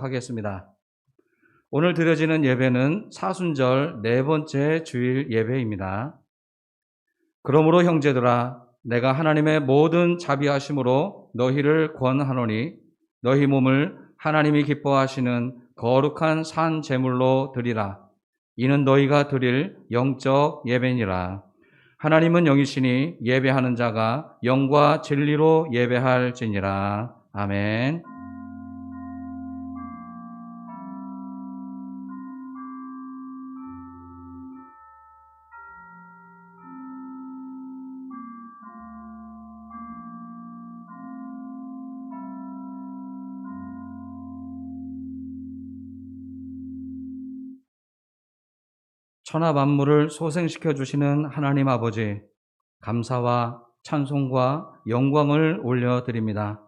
하겠습니다. 오늘 드려지는 예배는 사순절 네 번째 주일 예배입니다. 그러므로 형제들아, 내가 하나님의 모든 자비하심으로 너희를 권하노니 너희 몸을 하나님이 기뻐하시는 거룩한 산 제물로 드리라. 이는 너희가 드릴 영적 예배니라. 하나님은 영이시니 예배하는 자가 영과 진리로 예배할지니라. 아멘. 천하 만물을 소생시켜 주시는 하나님 아버지, 감사와 찬송과 영광을 올려드립니다.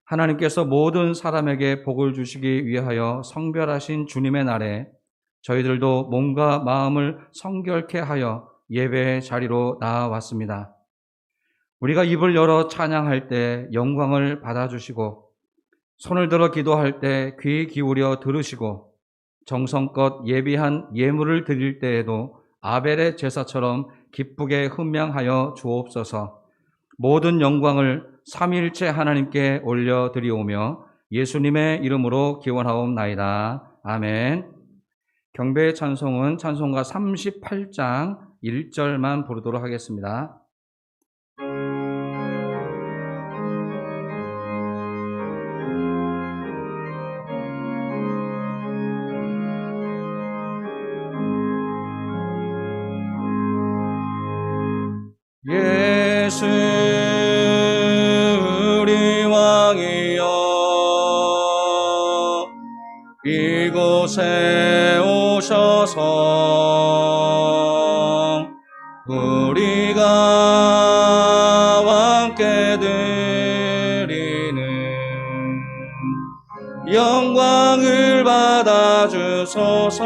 하나님께서 모든 사람에게 복을 주시기 위하여 성별하신 주님의 날에 저희들도 몸과 마음을 성결케 하여 예배의 자리로 나아왔습니다. 우리가 입을 열어 찬양할 때 영광을 받아주시고, 손을 들어 기도할 때 귀 기울여 들으시고, 정성껏 예비한 예물을 드릴 때에도 아벨의 제사처럼 기쁘게 훈명하여 주옵소서. 모든 영광을 삼위일체 하나님께 올려드리오며 예수님의 이름으로 기원하옵나이다. 아멘. 경배의 찬송은 찬송가 38장 1절만 부르도록 하겠습니다. 예수 우리 왕이여, 이곳에 오셔서 우리가 함께 드리는 영광을 받아주소서.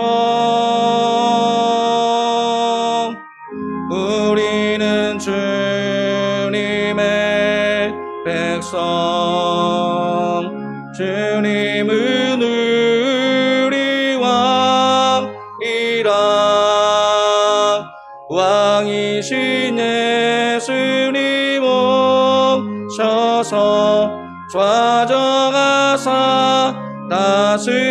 우리는 주님의 백성, 주님은 우리 왕이라. 왕이신 예수님 오셔서 좌정하사 다스리소서.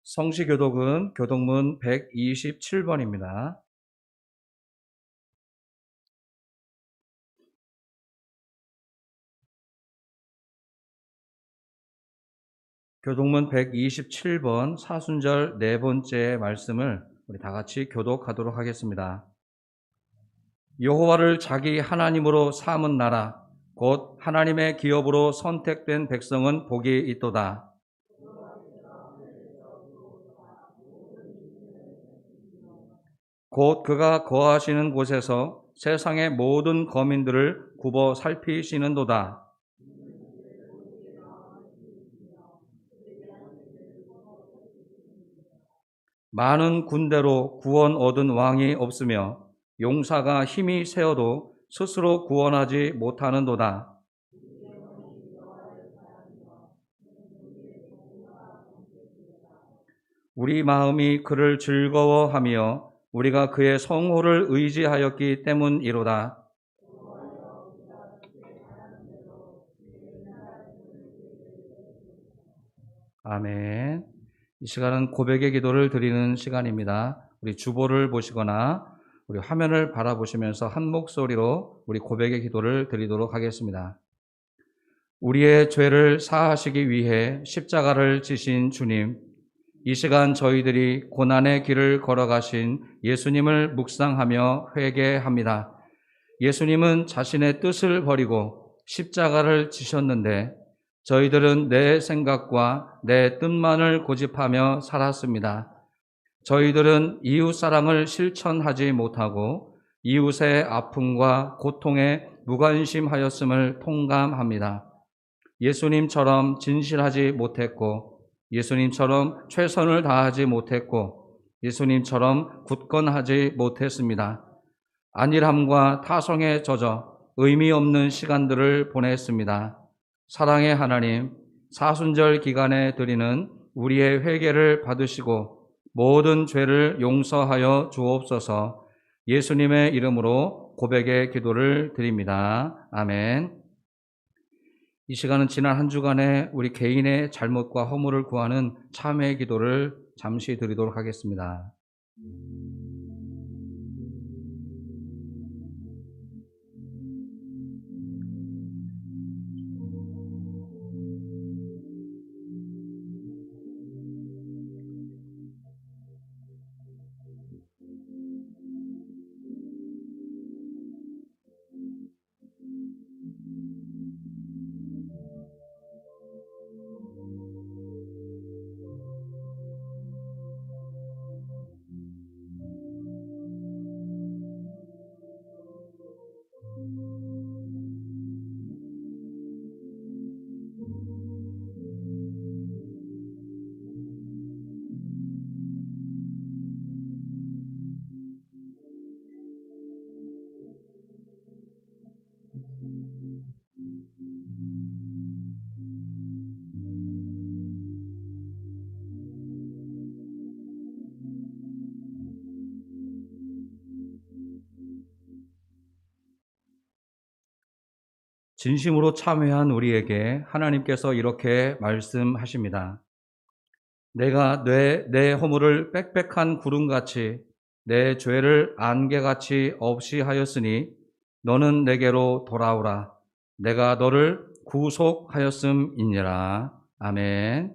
성시교독은 교독문 127번입니다. 교독문 127번 사순절 네 번째 말씀을 우리 다 같이 교독하도록 하겠습니다. 여호와를 자기 하나님으로 삼은 나라, 곧 하나님의 기업으로 선택된 백성은 복이 있도다. 곧 그가 거하시는 곳에서 세상의 모든 거민들을 굽어 살피시는도다. 많은 군대로 구원 얻은 왕이 없으며 용사가 힘이 세어도 스스로 구원하지 못하는도다. 우리 마음이 그를 즐거워하며 우리가 그의 성호를 의지하였기 때문이로다. 아멘. 이 시간은 고백의 기도를 드리는 시간입니다. 우리 주보를 보시거나 우리 화면을 바라보시면서 한 목소리로 우리 고백의 기도를 드리도록 하겠습니다. 우리의 죄를 사하시기 위해 십자가를 지신 주님, 이 시간 저희들이 고난의 길을 걸어가신 예수님을 묵상하며 회개합니다. 예수님은 자신의 뜻을 버리고 십자가를 지셨는데 저희들은 내 생각과 내 뜻만을 고집하며 살았습니다. 저희들은 이웃 사랑을 실천하지 못하고 이웃의 아픔과 고통에 무관심하였음을 통감합니다. 예수님처럼 진실하지 못했고 예수님처럼 최선을 다하지 못했고 예수님처럼 굳건하지 못했습니다. 안일함과 타성에 젖어 의미 없는 시간들을 보냈습니다. 사랑의 하나님, 사순절 기간에 드리는 우리의 회개를 받으시고 모든 죄를 용서하여 주옵소서. 예수님의 이름으로 고백의 기도를 드립니다. 아멘. 이 시간은 지난 한 주간의 우리 개인의 잘못과 허물을 구하는 참회의 기도를 잠시 드리도록 하겠습니다. 진심으로 참회한 우리에게 하나님께서 이렇게 말씀하십니다. 내가 내 허물을 빽빽한 구름같이 내 죄를 안개같이 없이 하였으니 너는 내게로 돌아오라. 내가 너를 구속하였음이니라. 아멘.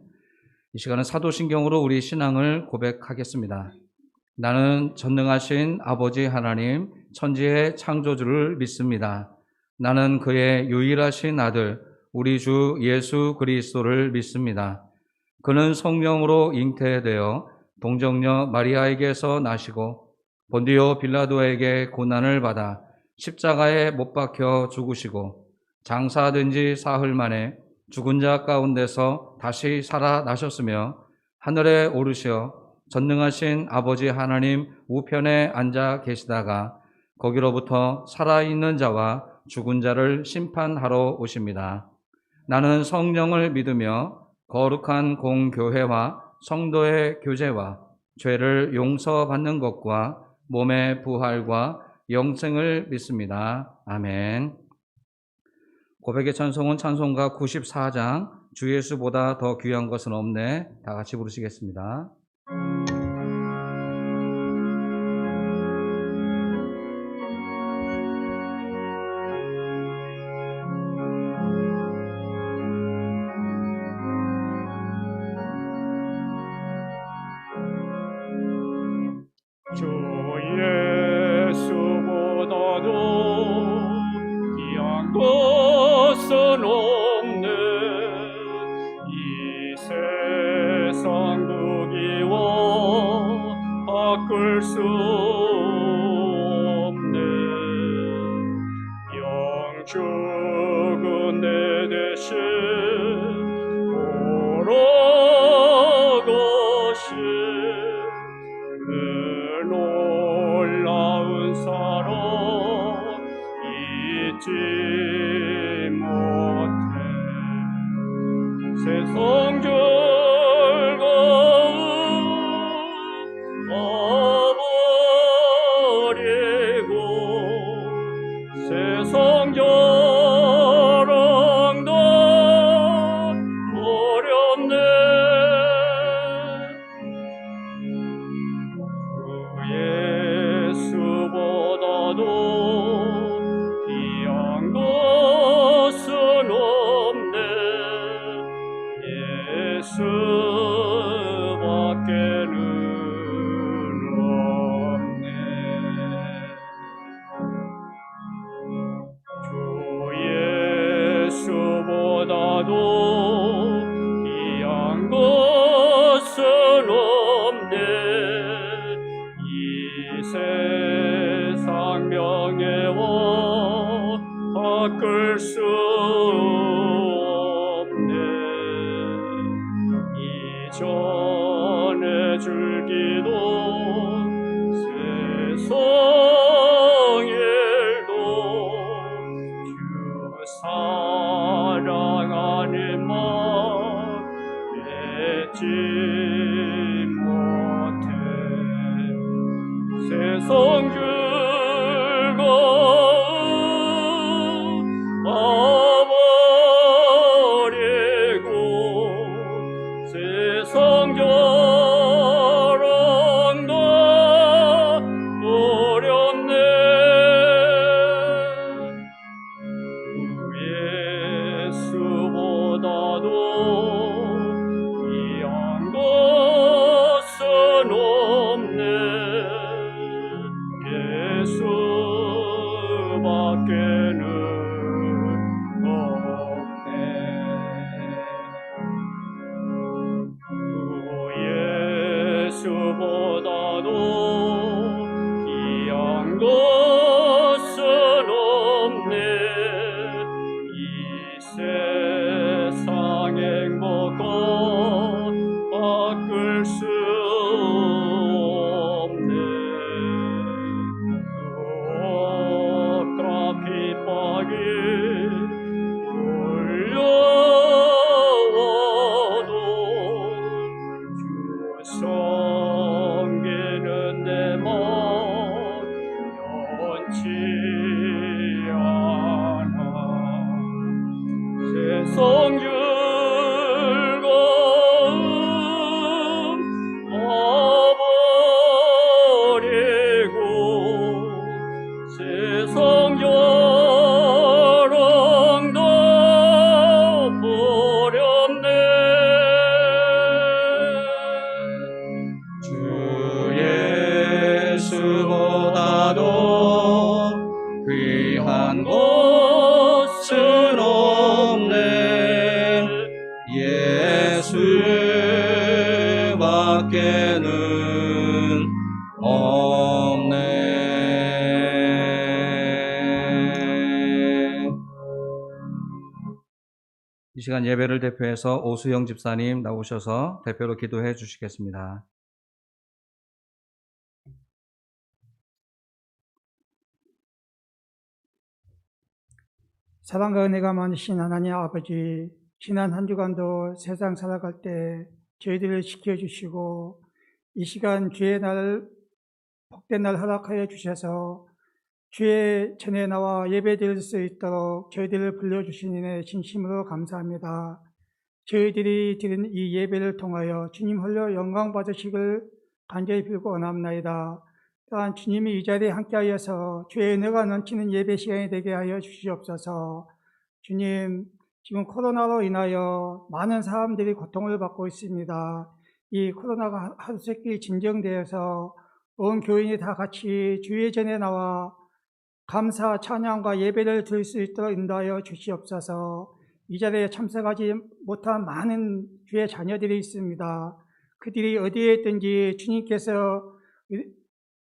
이 시간은 사도신경으로 우리 신앙을 고백하겠습니다. 나는 전능하신 아버지 하나님, 천지의 창조주를 믿습니다. 나는 그의 유일하신 아들, 우리 주 예수 그리스도를 믿습니다. 그는 성령으로 잉태되어 동정녀 마리아에게서 나시고 본디오 빌라도에게 고난을 받아 십자가에 못 박혀 죽으시고 장사된 지 사흘 만에 죽은 자 가운데서 다시 살아나셨으며 하늘에 오르시어 전능하신 아버지 하나님 우편에 앉아 계시다가 거기로부터 살아있는 자와 죽은 자를 심판하러 오십니다. 나는 성령을 믿으며 거룩한 공교회와 성도의 교제와 죄를 용서받는 것과 몸의 부활과 영생을 믿습니다. 아멘. 고백의 찬송은 찬송가 94장 주 예수보다 더 귀한 것은 없네. 다 같이 부르시겠습니다. 주 예수보다도 귀한 것은 없네. 이 세상 무기와 바꿀 수 없네. 영죽은 내 대신 돌아가신 그 놀라운 사랑 잊지 못해. 세상 즐거움 버리고 세상 자랑도 어렵네. 예수보다도 귀한 것은 없네. 예수밖에는 없네. 주 예수보다도 귀한 것은 없네. 이 세상 명예와 바꿀 수 없네. 이전에 줄기도 세상에 성질거움 버리고 세상 자랑도 버렸네. 주 예수보다도 귀한 것은 없네. 예수밖에는 없네. 이 시간 예배를 대표해서 오수영 집사님 나오셔서 대표로 기도해 주시겠습니다. 사랑과 은혜가 많으신 하나님 아버지, 지난 한 주간도 세상 살아갈 때 저희들을 지켜주시고 이 시간 주의 날, 복된 날 허락하여 주셔서 주의 전에 나와 예배드릴 수 있도록 저희들을 불러주신 이에 진심으로 감사합니다. 저희들이 드린 이 예배를 통하여 주님 홀로 영광 받으시길 간절히 빌고 원합나이다. 또한 주님이 이 자리에 함께하여서 주의 은혜가 넘치는 예배 시간이 되게 하여 주시옵소서. 주님, 지금 코로나로 인하여 많은 사람들이 고통을 받고 있습니다. 이 코로나가 하루세끼 진정되어서 온 교인이 다 같이 주의 전에 나와 감사, 찬양과 예배를 드릴 수 있도록 인도하여 주시옵소서. 이 자리에 참석하지 못한 많은 주의 자녀들이 있습니다. 그들이 어디에 있든지 주님께서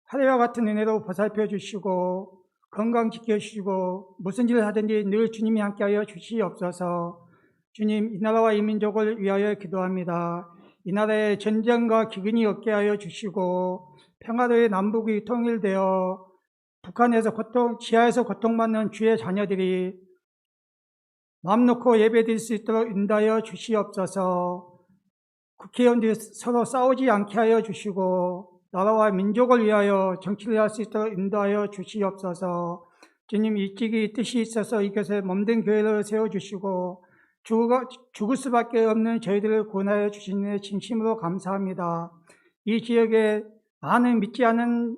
하루와 같은 은혜로 보살펴 주시고 건강 지켜주시고 무슨 일을 하든지 늘 주님이 함께하여 주시옵소서. 주님, 이 나라와 이 민족을 위하여 기도합니다. 이 나라에 전쟁과 기근이 없게 하여 주시고 평화로의 남북이 통일되어 북한에서 지하에서 고통받는 주의 자녀들이 마음 놓고 예배드릴 수 있도록 인도하여 주시옵소서. 국회의원들이 서로 싸우지 않게 하여 주시고 나라와 민족을 위하여 정치를 할 수 있도록 인도하여 주시옵소서. 주님, 일찍이 뜻이 있어서 이곳에 몸된 교회를 세워주시고 죽을 수밖에 없는 저희들을 구원하여 주시니 진심으로 감사합니다. 이 지역에 많은 믿지 않은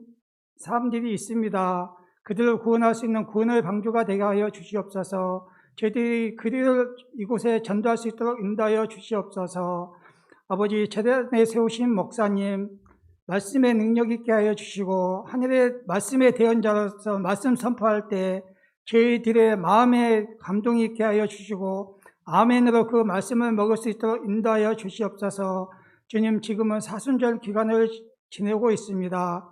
사람들이 있습니다. 그들을 구원할 수 있는 구원의 방주가 되게 하여 주시옵소서. 저희들이 그들을 이곳에 전도할 수 있도록 인도하여 주시옵소서. 아버지, 재단에 세우신 목사님, 말씀의 능력 있게 하여 주시고 하늘의 말씀의 대언자로서 말씀 선포할 때 저희들의 마음에 감동이 있게 하여 주시고 아멘으로 그 말씀을 먹을 수 있도록 인도하여 주시옵소서. 주님, 지금은 사순절 기간을 지내고 있습니다.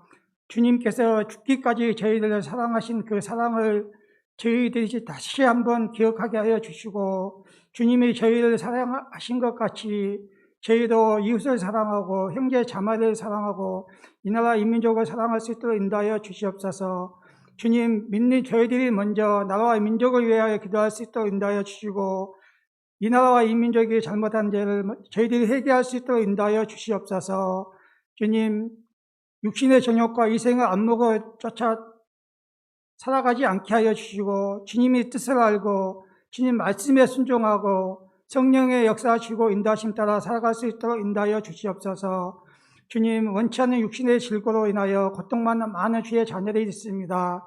주님께서 죽기까지 저희들을 사랑하신 그 사랑을 저희들이 다시 한번 기억하게 하여 주시고 주님이 저희를 사랑하신 것 같이 저희도 이웃을 사랑하고 형제 자매를 사랑하고 이 나라 이 민족을 사랑할 수 있도록 인도하여 주시옵소서. 주님, 믿는 저희들이 먼저 나라와 민족을 위하여 기도할 수 있도록 인도하여 주시고 이 나라와 이 민족이 잘못한 죄를 저희들이 회개할 수 있도록 인도하여 주시옵소서. 주님, 육신의 정욕과 이생의 안목을 쫓아 살아가지 않게 하여 주시고 주님의 뜻을 알고 주님 말씀에 순종하고 성령의 역사하시고 인도하심 따라 살아갈 수 있도록 인도하여 주시옵소서. 주님, 원치 않는 육신의 질고로 인하여 고통받는 많은 주의 자녀들이 있습니다.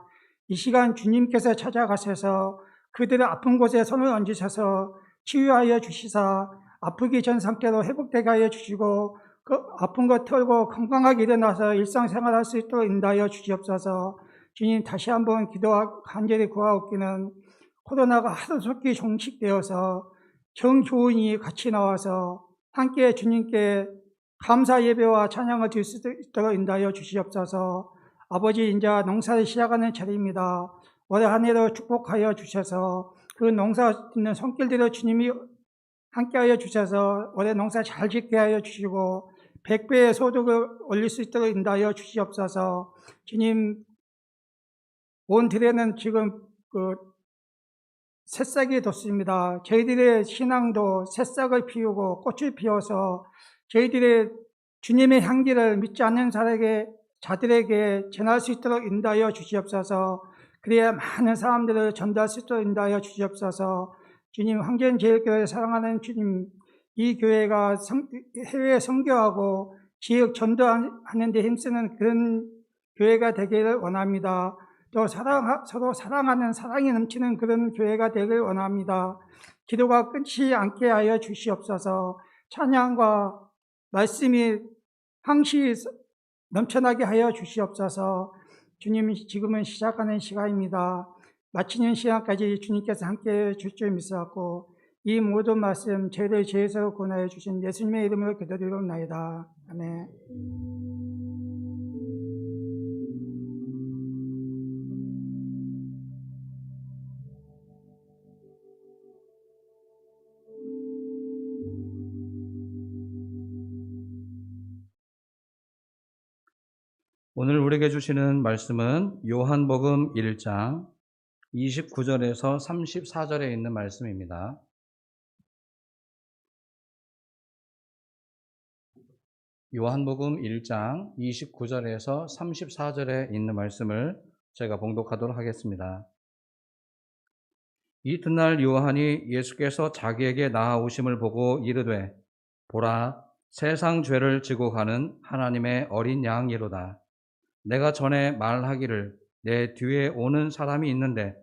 이 시간 주님께서 찾아가셔서 그들의 아픈 곳에 손을 얹으셔서 치유하여 주시사 아프기 전 상태로 회복되게 하여 주시고 그 아픈 것 털고 건강하게 일어나서 일상생활할 수 있도록 인도하여 주시옵소서. 주님, 다시 한번 기도와 간절히 구하옵기는 코로나가 하루속히 종식되어서 정교인이 같이 나와서 함께 주님께 감사 예배와 찬양을 드릴 수 있도록 인도하여 주시옵소서. 아버지, 이제 농사를 시작하는 차례입니다. 올해 한 해도 축복하여 주셔서 그 농사 짓는 손길들을 주님이 함께하여 주셔서 올해 농사 잘 짓게 하여 주시고 100배의 소득을 올릴 수 있도록 인도하여 주시옵소서. 주님, 온 들에는 지금 새싹이 돋습니다. 저희들의 신앙도 새싹을 피우고 꽃을 피워서 저희들의 주님의 향기를 믿지 않는 자들에게 전할 수 있도록 인도하여 주시옵소서. 그래야 많은 사람들을 전도할 수 있도록 인도하여 주시옵소서. 주님, 황전제일교회 사랑하는 주님, 이 교회가 해외 선교하고 지역 전도하는 데 힘쓰는 그런 교회가 되기를 원합니다. 또 서로 사랑하는 사랑이 넘치는 그런 교회가 되길 원합니다. 기도가 끊지 않게 하여 주시옵소서. 찬양과 말씀이 항시 넘쳐나게 하여 주시옵소서. 주님, 지금은 시작하는 시간입니다. 마치는 시간까지 주님께서 함께해 줄 줄 믿사옵고 이 모든 말씀 저희를 죄에서 구원하여 주신 예수님의 이름으로 기도드리옵나이다. 아멘. 오늘 우리에게 주시는 말씀은 요한복음 1장 29절에서 34절에 있는 말씀입니다. 요한복음 1장 29절에서 34절에 있는 말씀을 제가 봉독하도록 하겠습니다. 이튿날 요한이 예수께서 자기에게 나아오심을 보고 이르되 보라, 세상 죄를 지고 가는 하나님의 어린 양이로다. 내가 전에 말하기를 내 뒤에 오는 사람이 있는데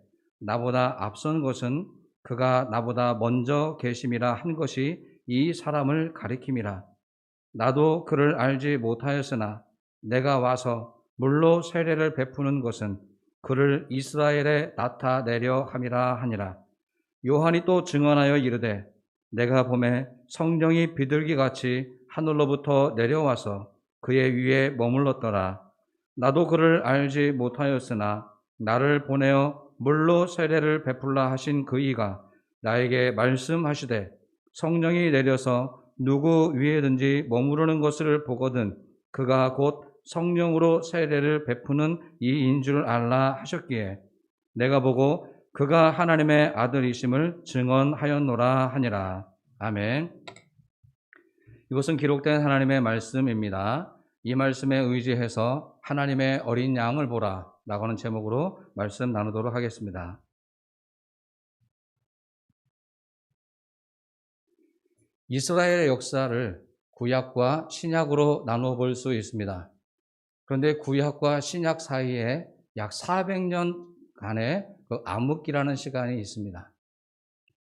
나보다 앞선 것은 그가 나보다 먼저 계심이라 한 것이 이 사람을 가리킴이라. 나도 그를 알지 못하였으나 내가 와서 물로 세례를 베푸는 것은 그를 이스라엘에 나타내려 함이라 하니라. 요한이 또 증언하여 이르되 내가 보매 성령이 비둘기같이 하늘로부터 내려와서 그의 위에 머물렀더라. 나도 그를 알지 못하였으나 나를 보내어 물로 세례를 베풀라 하신 그이가 나에게 말씀하시되 성령이 내려서 누구 위에든지 머무르는 것을 보거든 그가 곧 성령으로 세례를 베푸는 이인 줄 알라 하셨기에 내가 보고 그가 하나님의 아들이심을 증언하였노라 하니라. 아멘. 이것은 기록된 하나님의 말씀입니다. 이 말씀에 의지해서 하나님의 어린 양을 보라 라고 하는 제목으로 말씀 나누도록 하겠습니다. 이스라엘의 역사를 구약과 신약으로 나누어 볼 수 있습니다. 그런데 구약과 신약 사이에 약 400년간의 그 암흑기라는 시간이 있습니다.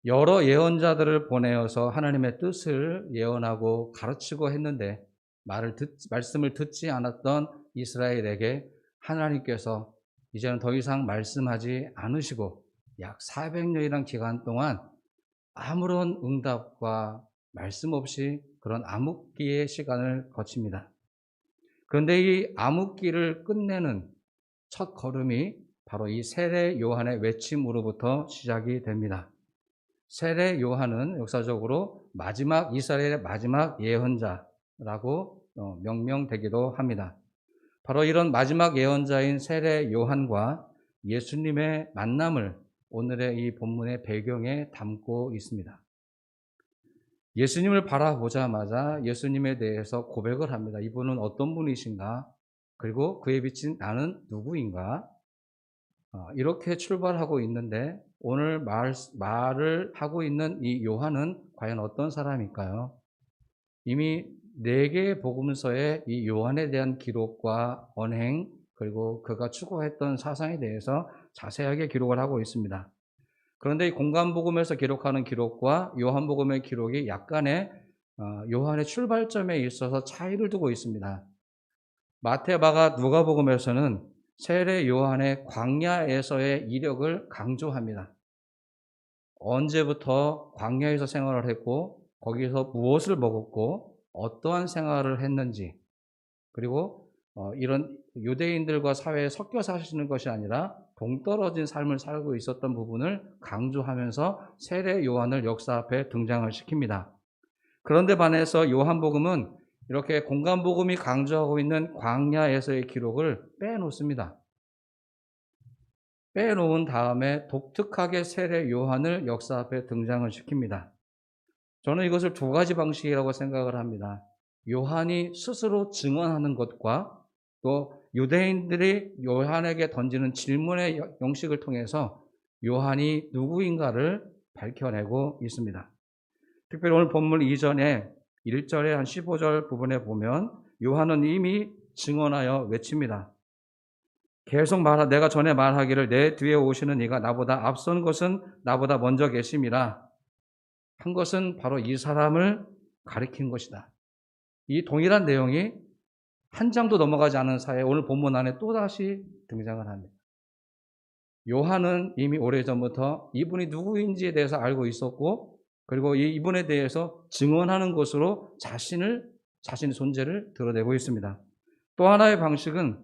여러 예언자들을 보내어서 하나님의 뜻을 예언하고 가르치고 했는데 말씀을 듣지 않았던 이스라엘에게 하나님께서 이제는 더 이상 말씀하지 않으시고 약 400년이란 기간 동안 아무런 응답과 말씀 없이 그런 암흑기의 시간을 거칩니다. 그런데 이 암흑기를 끝내는 첫 걸음이 바로 이 세례 요한의 외침으로부터 시작이 됩니다. 세례 요한은 역사적으로 이스라엘의 마지막 예언자라고 명명되기도 합니다. 바로 이런 마지막 예언자인 세례 요한과 예수님의 만남을 오늘의 이 본문의 배경에 담고 있습니다. 예수님을 바라보자마자 예수님에 대해서 고백을 합니다. 이분은 어떤 분이신가? 그리고 그에 비친 나는 누구인가? 이렇게 출발하고 있는데 오늘 말을 하고 있는 이 요한은 과연 어떤 사람일까요? 이미 4개의 복음서에 이 요한에 대한 기록과 언행 그리고 그가 추구했던 사상에 대해서 자세하게 기록을 하고 있습니다. 그런데 이 공관복음에서 기록하는 기록과 요한복음의 기록이 약간의 요한의 출발점에 있어서 차이를 두고 있습니다. 마태, 마가, 누가복음에서는 세례 요한의 광야에서의 이력을 강조합니다. 언제부터 광야에서 생활을 했고 거기서 무엇을 먹었고 어떠한 생활을 했는지 그리고 이런 유대인들과 사회에 섞여 사시는 것이 아니라 동떨어진 삶을 살고 있었던 부분을 강조하면서 세례 요한을 역사 앞에 등장을 시킵니다. 그런데 반해서 요한복음은 이렇게 공관복음이 강조하고 있는 광야에서의 기록을 빼놓습니다. 빼놓은 다음에 독특하게 세례 요한을 역사 앞에 등장을 시킵니다. 저는 이것을 2가지 방식이라고 생각을 합니다. 요한이 스스로 증언하는 것과 또 유대인들이 요한에게 던지는 질문의 형식을 통해서 요한이 누구인가를 밝혀내고 있습니다. 특별히 오늘 본문 이전에 1절에 한 15절 부분에 보면 요한은 이미 증언하여 외칩니다. 계속 내가 전에 말하기를 내 뒤에 오시는 이가 나보다 앞선 것은 나보다 먼저 계심이라 한 것은 바로 이 사람을 가리킨 것이다. 이 동일한 내용이 한 장도 넘어가지 않은 사이에 오늘 본문 안에 또다시 등장을 합니다. 요한은 이미 오래전부터 이분이 누구인지에 대해서 알고 있었고, 그리고 이분에 대해서 증언하는 것으로 자신의 존재를 드러내고 있습니다. 또 하나의 방식은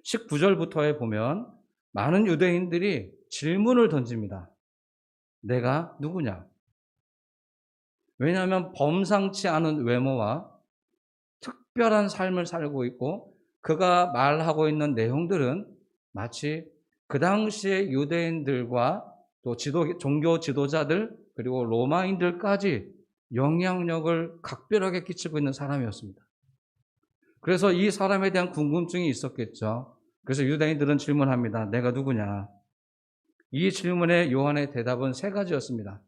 19절부터에 보면 많은 유대인들이 질문을 던집니다. 내가 누구냐? 왜냐하면 범상치 않은 외모와 특별한 삶을 살고 있고 그가 말하고 있는 내용들은 마치 그 당시의 유대인들과 또 종교 지도자들 그리고 로마인들까지 영향력을 각별하게 끼치고 있는 사람이었습니다. 그래서 이 사람에 대한 궁금증이 있었겠죠. 그래서 유대인들은 질문합니다. 내가 누구냐? 이 질문에 요한의 대답은 3가지였습니다.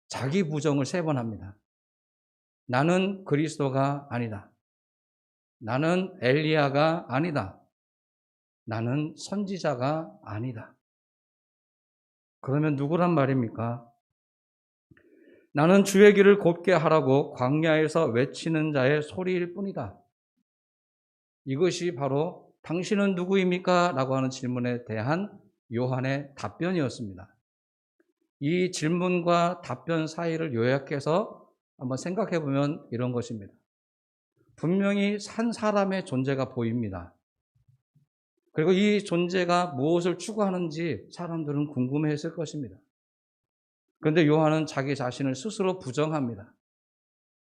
자기 부정을 3번 합니다. 나는 그리스도가 아니다. 나는 엘리야가 아니다. 나는 선지자가 아니다. 그러면 누구란 말입니까? 나는 주의 길을 곧게 하라고 광야에서 외치는 자의 소리일 뿐이다. 이것이 바로 당신은 누구입니까? 라고 하는 질문에 대한 요한의 답변이었습니다. 이 질문과 답변 사이를 요약해서 한번 생각해 보면 이런 것입니다. 분명히 한 사람의 존재가 보입니다. 그리고 이 존재가 무엇을 추구하는지 사람들은 궁금해했을 것입니다. 그런데 요한은 자기 자신을 스스로 부정합니다.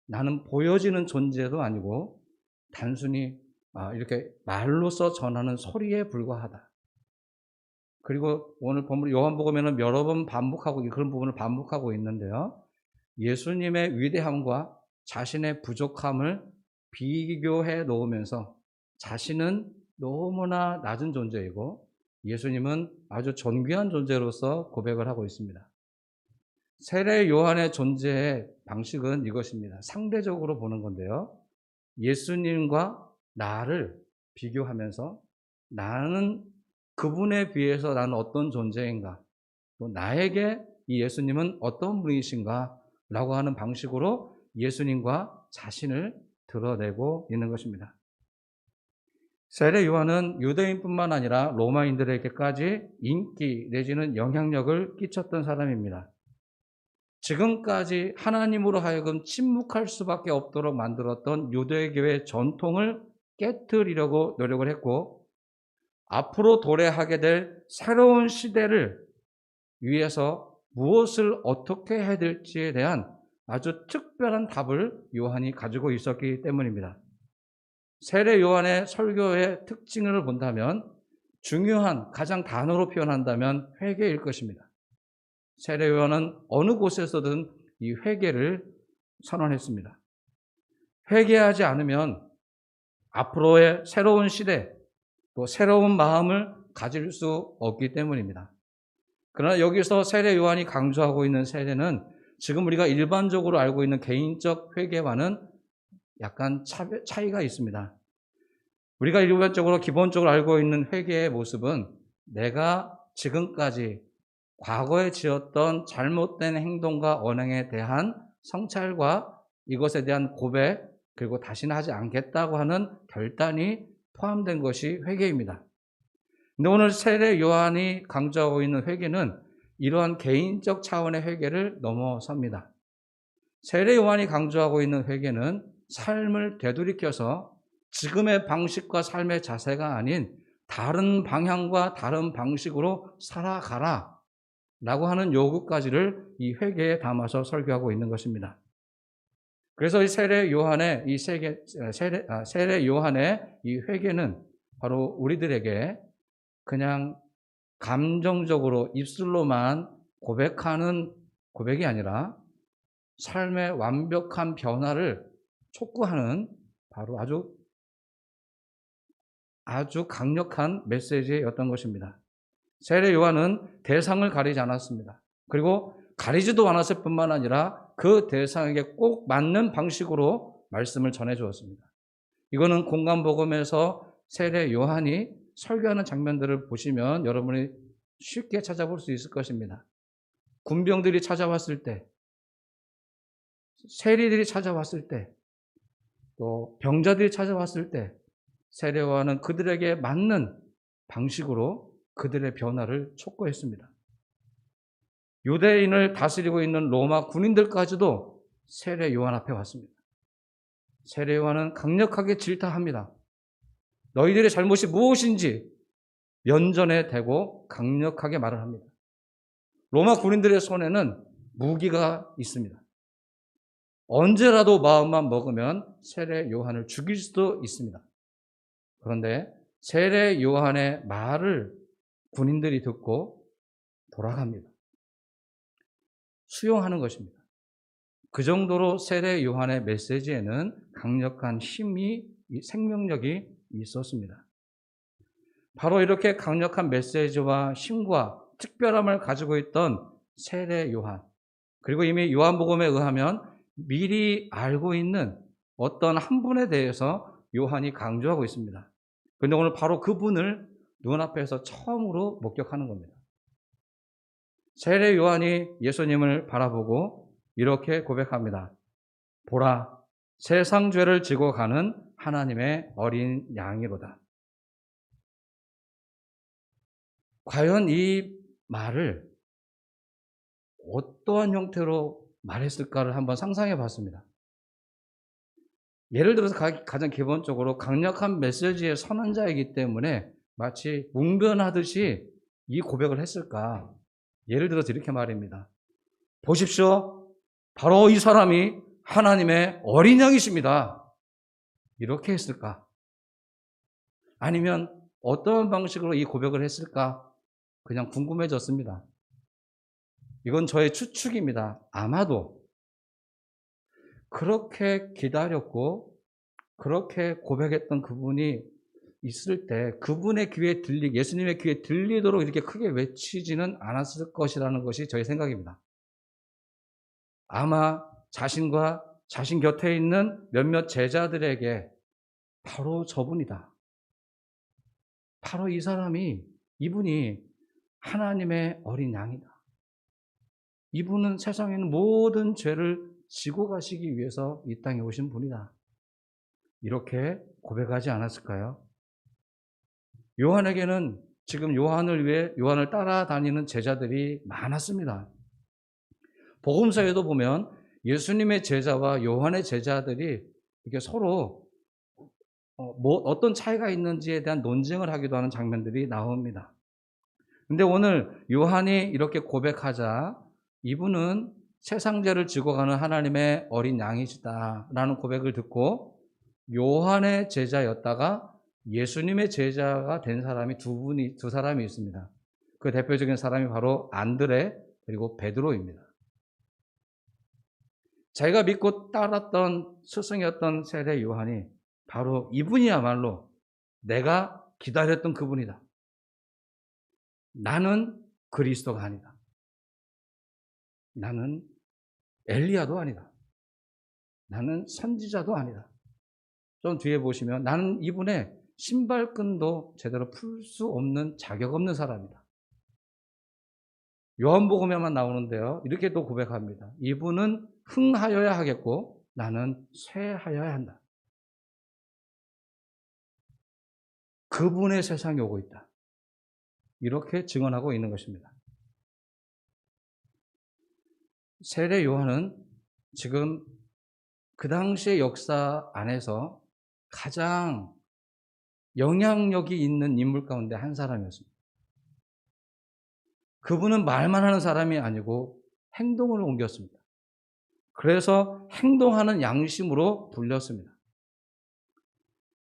나는 보여지는 존재도 아니고 단순히 이렇게 말로써 전하는 소리에 불과하다. 그리고 오늘 본문 요한복음에는 여러 번 반복하고 그런 부분을 반복하고 있는데요. 예수님의 위대함과 자신의 부족함을 비교해 놓으면서 자신은 너무나 낮은 존재이고 예수님은 아주 존귀한 존재로서 고백을 하고 있습니다. 세례 요한의 존재의 방식은 이것입니다. 상대적으로 보는 건데요. 예수님과 나를 비교하면서 나는 그분에 비해서 나는 어떤 존재인가, 또 나에게 이 예수님은 어떤 분이신가 라고 하는 방식으로 예수님과 자신을 드러내고 있는 것입니다. 세례 요한은 유대인뿐만 아니라 로마인들에게까지 인기 내지는 영향력을 끼쳤던 사람입니다. 지금까지 하나님으로 하여금 침묵할 수밖에 없도록 만들었던 유대교의 전통을 깨트리려고 노력을 했고 앞으로 도래하게 될 새로운 시대를 위해서 무엇을 어떻게 해야 될지에 대한 아주 특별한 답을 요한이 가지고 있었기 때문입니다. 세례 요한의 설교의 특징을 본다면 중요한 가장 단어로 표현한다면 회개일 것입니다. 세례 요한은 어느 곳에서든 이 회개를 선언했습니다. 회개하지 않으면 앞으로의 새로운 시대, 또 새로운 마음을 가질 수 없기 때문입니다. 그러나 여기서 세례 요한이 강조하고 있는 세례는 지금 우리가 일반적으로 알고 있는 개인적 회개와는 약간 차이가 있습니다. 우리가 일반적으로 기본적으로 알고 있는 회개의 모습은 내가 지금까지 과거에 지었던 잘못된 행동과 언행에 대한 성찰과 이것에 대한 고백, 그리고 다시는 하지 않겠다고 하는 결단이 포함된 것이 회개입니다. 근데 오늘 세례 요한이 강조하고 있는 회개는 이러한 개인적 차원의 회개를 넘어섭니다. 세례 요한이 강조하고 있는 회개는 삶을 되돌이켜서 지금의 방식과 삶의 자세가 아닌 다른 방향과 다른 방식으로 살아가라 라고 하는 요구까지를 이 회개에 담아서 설교하고 있는 것입니다. 그래서 이 세례 요한의 이 회개는 바로 우리들에게 그냥 감정적으로 입술로만 고백하는 고백이 아니라 삶의 완벽한 변화를 촉구하는 바로 아주 강력한 메시지였던 것입니다. 세례 요한은 대상을 가리지 않았습니다. 그리고 가리지도 않았을 뿐만 아니라 그 대상에게 꼭 맞는 방식으로 말씀을 전해 주었습니다. 이거는 공간복음에서 세례 요한이 설교하는 장면들을 보시면 여러분이 쉽게 찾아볼 수 있을 것입니다. 군병들이 찾아왔을 때, 세리들이 찾아왔을 때, 또 병자들이 찾아왔을 때 세례 요한은 그들에게 맞는 방식으로 그들의 변화를 촉구했습니다. 유대인을 다스리고 있는 로마 군인들까지도 세례 요한 앞에 왔습니다. 세례 요한은 강력하게 질타합니다. 너희들의 잘못이 무엇인지 면전에 대고 강력하게 말을 합니다. 로마 군인들의 손에는 무기가 있습니다. 언제라도 마음만 먹으면 세례 요한을 죽일 수도 있습니다. 그런데 세례 요한의 말을 군인들이 듣고 돌아갑니다. 수용하는 것입니다. 그 정도로 세례 요한의 메시지에는 강력한 힘이, 생명력이 있었습니다. 바로 이렇게 강력한 메시지와 힘과 특별함을 가지고 있던 세례 요한, 그리고 이미 요한복음에 의하면 미리 알고 있는 어떤 한 분에 대해서 요한이 강조하고 있습니다. 그런데 오늘 바로 그분을 눈앞에서 처음으로 목격하는 겁니다. 세례 요한이 예수님을 바라보고 이렇게 고백합니다. 보라, 세상 죄를 지고 가는 하나님의 어린 양이로다. 과연 이 말을 어떠한 형태로 말했을까를 한번 상상해 봤습니다. 예를 들어서 가장 기본적으로 강력한 메시지의 선언자이기 때문에 마치 웅변하듯이 이 고백을 했을까? 예를 들어서 이렇게 말입니다. 보십시오. 바로 이 사람이 하나님의 어린 양이십니다. 이렇게 했을까? 아니면 어떤 방식으로 이 고백을 했을까? 그냥 궁금해졌습니다. 이건 저의 추측입니다. 아마도 그렇게 기다렸고 그렇게 고백했던 그분이 있을 때 그분의 귀에 예수님의 귀에 들리도록 이렇게 크게 외치지는 않았을 것이라는 것이 저의 생각입니다. 아마 자신과 자신 곁에 있는 몇몇 제자들에게 바로 저분이다. 바로 이 사람이, 이분이 하나님의 어린 양이다. 이분은 세상에 있는 모든 죄를 지고 가시기 위해서 이 땅에 오신 분이다. 이렇게 고백하지 않았을까요? 요한에게는 지금 요한을 따라다니는 제자들이 많았습니다. 복음서에도 보면 예수님의 제자와 요한의 제자들이 이렇게 서로 어떤 차이가 있는지에 대한 논쟁을 하기도 하는 장면들이 나옵니다. 근데 오늘 요한이 이렇게 고백하자 이분은 세상 죄를 지고 가는 하나님의 어린 양이시다라는 고백을 듣고 요한의 제자였다가 예수님의 제자가 된 사람이 두 사람이 있습니다. 그 대표적인 사람이 바로 안드레 그리고 베드로입니다. 자기가 믿고 따랐던 스승이었던 세례 요한이 바로 이분이야말로 내가 기다렸던 그분이다. 나는 그리스도가 아니다. 나는 엘리야도 아니다. 나는 선지자도 아니다. 좀 뒤에 보시면 나는 이분의 신발끈도 제대로 풀 수 없는 자격 없는 사람이다. 요한복음에만 나오는데요. 이렇게 또 고백합니다. 이분은 흥하여야 하겠고 나는 쇠하여야 한다. 그분의 세상이 오고 있다. 이렇게 증언하고 있는 것입니다. 세례 요한은 지금 그 당시의 역사 안에서 가장 영향력이 있는 인물 가운데 한 사람이었습니다. 그분은 말만 하는 사람이 아니고 행동을 옮겼습니다. 그래서 행동하는 양심으로 불렸습니다.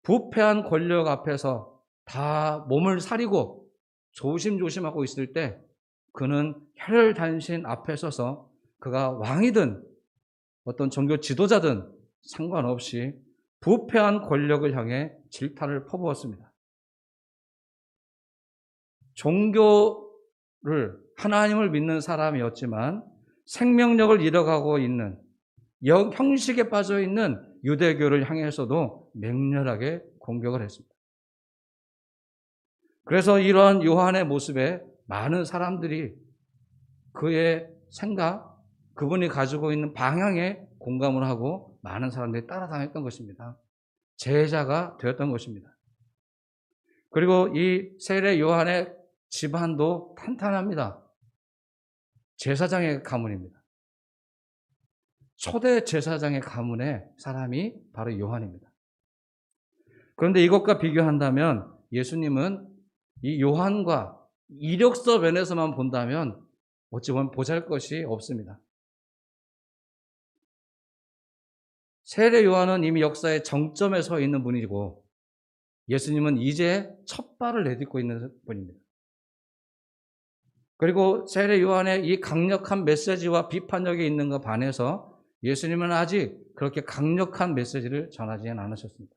부패한 권력 앞에서 다 몸을 사리고 조심조심하고 있을 때 그는 혈혈단신 앞에 서서 그가 왕이든 어떤 종교 지도자든 상관없이 부패한 권력을 향해 질타를 퍼부었습니다. 종교를 하나님을 믿는 사람이었지만 생명력을 잃어가고 있는 형식에 빠져 있는 유대교를 향해서도 맹렬하게 공격을 했습니다. 그래서 이러한 요한의 모습에 많은 사람들이 그의 생각, 그분이 가지고 있는 방향에 공감을 하고 많은 사람들이 따라다녔던 것입니다. 제자가 되었던 것입니다. 그리고 이 세례 요한의 집안도 탄탄합니다. 제사장의 가문입니다. 초대 제사장의 가문의 사람이 바로 요한입니다. 그런데 이것과 비교한다면 예수님은 이 요한과 이력서 면에서만 본다면 어찌 보면 보잘것이 없습니다. 세례 요한은 이미 역사의 정점에 서 있는 분이고 예수님은 이제 첫 발을 내딛고 있는 분입니다. 그리고 세례 요한의 이 강력한 메시지와 비판력이 있는 것 반해서 예수님은 아직 그렇게 강력한 메시지를 전하지는 않으셨습니다.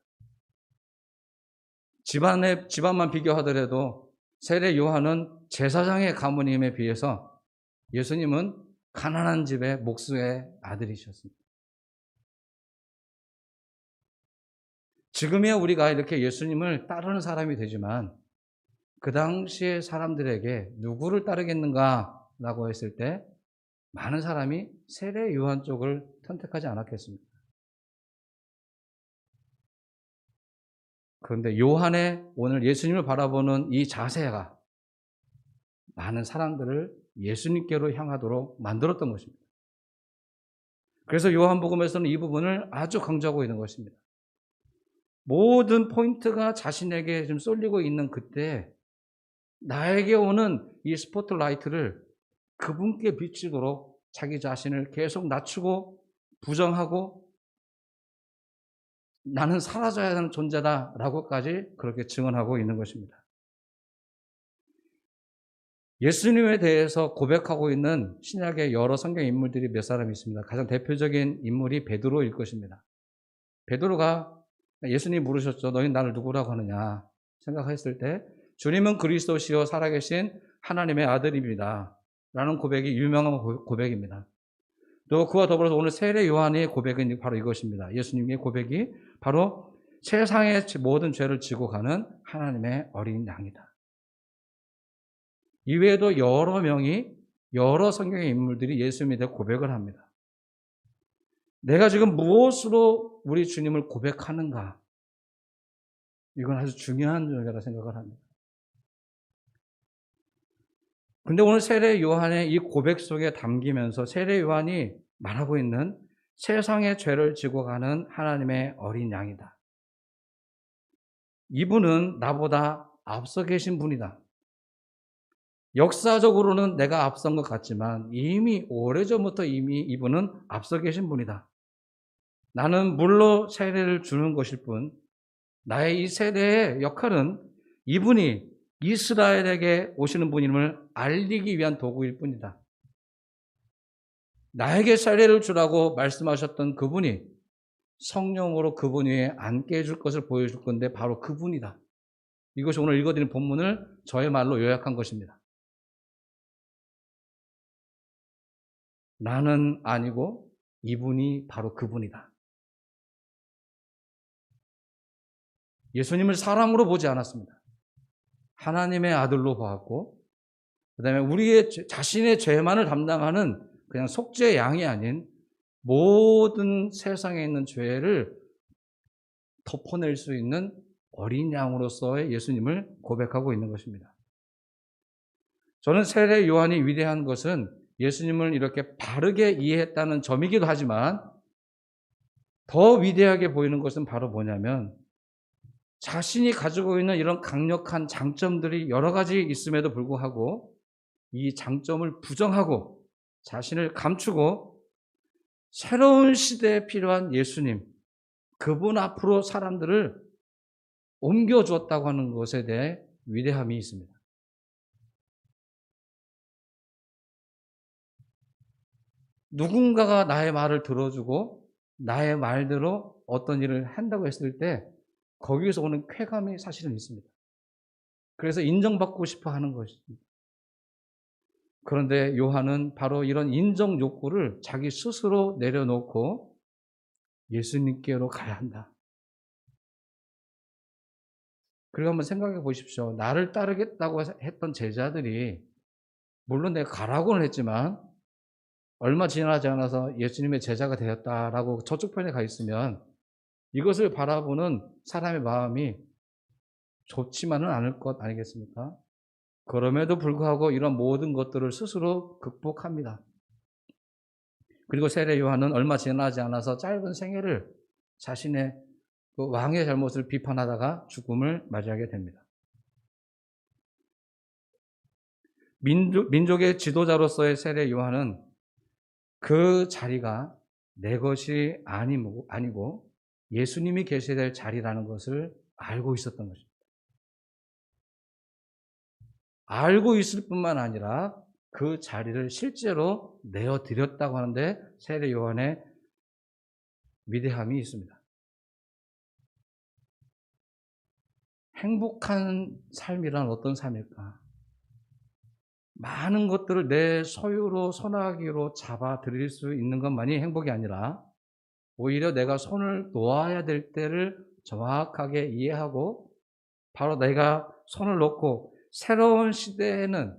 집안만 비교하더라도 세례 요한은 제사장의 가문임에 비해서 예수님은 가난한 집의 목수의 아들이셨습니다. 지금이야 우리가 이렇게 예수님을 따르는 사람이 되지만 그 당시의 사람들에게 누구를 따르겠는가라고 했을 때 많은 사람이 세례 요한 쪽을 선택하지 않았겠습니까? 그런데 요한의 오늘 예수님을 바라보는 이 자세가 많은 사람들을 예수님께로 향하도록 만들었던 것입니다. 그래서 요한복음에서는 이 부분을 아주 강조하고 있는 것입니다. 모든 포인트가 자신에게 좀 쏠리고 있는 그때 나에게 오는 이 스포트라이트를 그분께 비추도록 자기 자신을 계속 낮추고 부정하고 나는 사라져야 하는 존재다라고까지 그렇게 증언하고 있는 것입니다. 예수님에 대해서 고백하고 있는 신약의 여러 성경 인물들이 몇 사람 있습니다. 가장 대표적인 인물이 베드로일 것입니다. 베드로가 예수님 물으셨죠. 너희 나를 누구라고 하느냐 생각했을 때 주님은 그리스도시요 살아계신 하나님의 아들입니다. 라는 고백이 유명한 고백입니다. 또 그와 더불어서 오늘 세례 요한의 고백은 바로 이것입니다. 예수님의 고백이 바로 세상의 모든 죄를 지고 가는 하나님의 어린 양이다. 이외에도 여러 성경의 인물들이 예수님에 대해 고백을 합니다. 내가 지금 무엇으로 우리 주님을 고백하는가? 이건 아주 중요한 점이라고 생각을 합니다. 근데 오늘 세례 요한의 이 고백 속에 담기면서 세례 요한이 말하고 있는 세상의 죄를 지고 가는 하나님의 어린 양이다. 이분은 나보다 앞서 계신 분이다. 역사적으로는 내가 앞선 것 같지만 이미 오래전부터 이분은 앞서 계신 분이다. 나는 물로 세례를 주는 것일 뿐 나의 이 세대의 역할은 이분이 이스라엘에게 오시는 분임을 알리기 위한 도구일 뿐이다. 나에게 세례를 주라고 말씀하셨던 그분이 성령으로 그분 위에 앉게 해줄 것을 보여줄 건데 바로 그분이다. 이것이 오늘 읽어드린 본문을 저의 말로 요약한 것입니다. 나는 아니고 이분이 바로 그분이다. 예수님을 사람으로 보지 않았습니다. 하나님의 아들로 보았고 그 다음에 우리의 자신의 죄만을 담당하는 그냥 속죄 양이 아닌 모든 세상에 있는 죄를 덮어낼 수 있는 어린 양으로서의 예수님을 고백하고 있는 것입니다. 저는 세례 요한이 위대한 것은 예수님을 이렇게 바르게 이해했다는 점이기도 하지만 더 위대하게 보이는 것은 바로 뭐냐면 자신이 가지고 있는 이런 강력한 장점들이 여러 가지 있음에도 불구하고 이 장점을 부정하고 자신을 감추고 새로운 시대에 필요한 예수님, 그분 앞으로 사람들을 옮겨주었다고 하는 것에 대해 위대함이 있습니다. 누군가가 나의 말을 들어주고 나의 말대로 어떤 일을 한다고 했을 때 거기에서 오는 쾌감이 사실은 있습니다. 그래서 인정받고 싶어 하는 것입니다. 그런데 요한은 바로 이런 인정 욕구를 자기 스스로 내려놓고 예수님께로 가야 한다. 그리고 한번 생각해 보십시오. 나를 따르겠다고 했던 제자들이 물론 내가 가라고는 했지만 얼마 지나지 않아서 예수님의 제자가 되었다라고 저쪽 편에 가 있으면 이것을 바라보는 사람의 마음이 좋지만은 않을 것 아니겠습니까? 그럼에도 불구하고 이런 모든 것들을 스스로 극복합니다. 그리고 세례 요한은 얼마 지나지 않아서 짧은 생애를 자신의 그 왕의 잘못을 비판하다가 죽음을 맞이하게 됩니다. 민족의 지도자로서의 세례 요한은 그 자리가 내 것이 아니고 예수님이 계셔야 될 자리라는 것을 알고 있었던 것입니다. 알고 있을 뿐만 아니라 그 자리를 실제로 내어드렸다고 하는데 세례 요한의 위대함이 있습니다. 행복한 삶이란 어떤 삶일까? 많은 것들을 내 소유로 손아귀로 잡아 들일 수 있는 것만이 행복이 아니라 오히려 내가 손을 놓아야 될 때를 정확하게 이해하고 바로 내가 손을 놓고 새로운 시대에는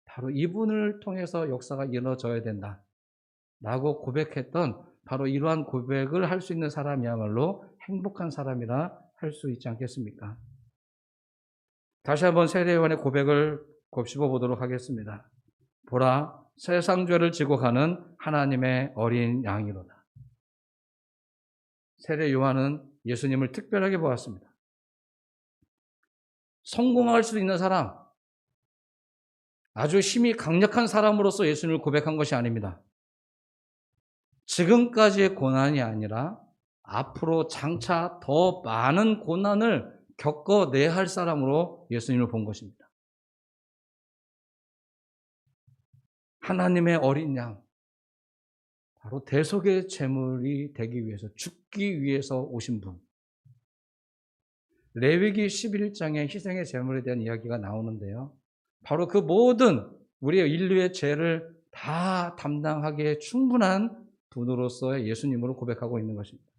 바로 이분을 통해서 역사가 이루어져야 된다 라고 고백했던 바로 이러한 고백을 할 수 있는 사람이야말로 행복한 사람이라 할 수 있지 않겠습니까? 다시 한번 세례 요한의 고백을 곱씹어 보도록 하겠습니다. 보라, 세상 죄를 지고 가는 하나님의 어린 양이로다. 세례 요한은 예수님을 특별하게 보았습니다. 성공할 수 있는 사람, 아주 힘이 강력한 사람으로서 예수님을 고백한 것이 아닙니다. 지금까지의 고난이 아니라 앞으로 장차 더 많은 고난을 겪어내야 할 사람으로 예수님을 본 것입니다. 하나님의 어린 양, 바로 대속의 제물이 되기 위해서, 죽기 위해서 오신 분. 레위기 11장에 희생의 제물에 대한 이야기가 나오는데요. 바로 그 모든 우리의 인류의 죄를 다 담당하기에 충분한 분으로서의 예수님으로 고백하고 있는 것입니다.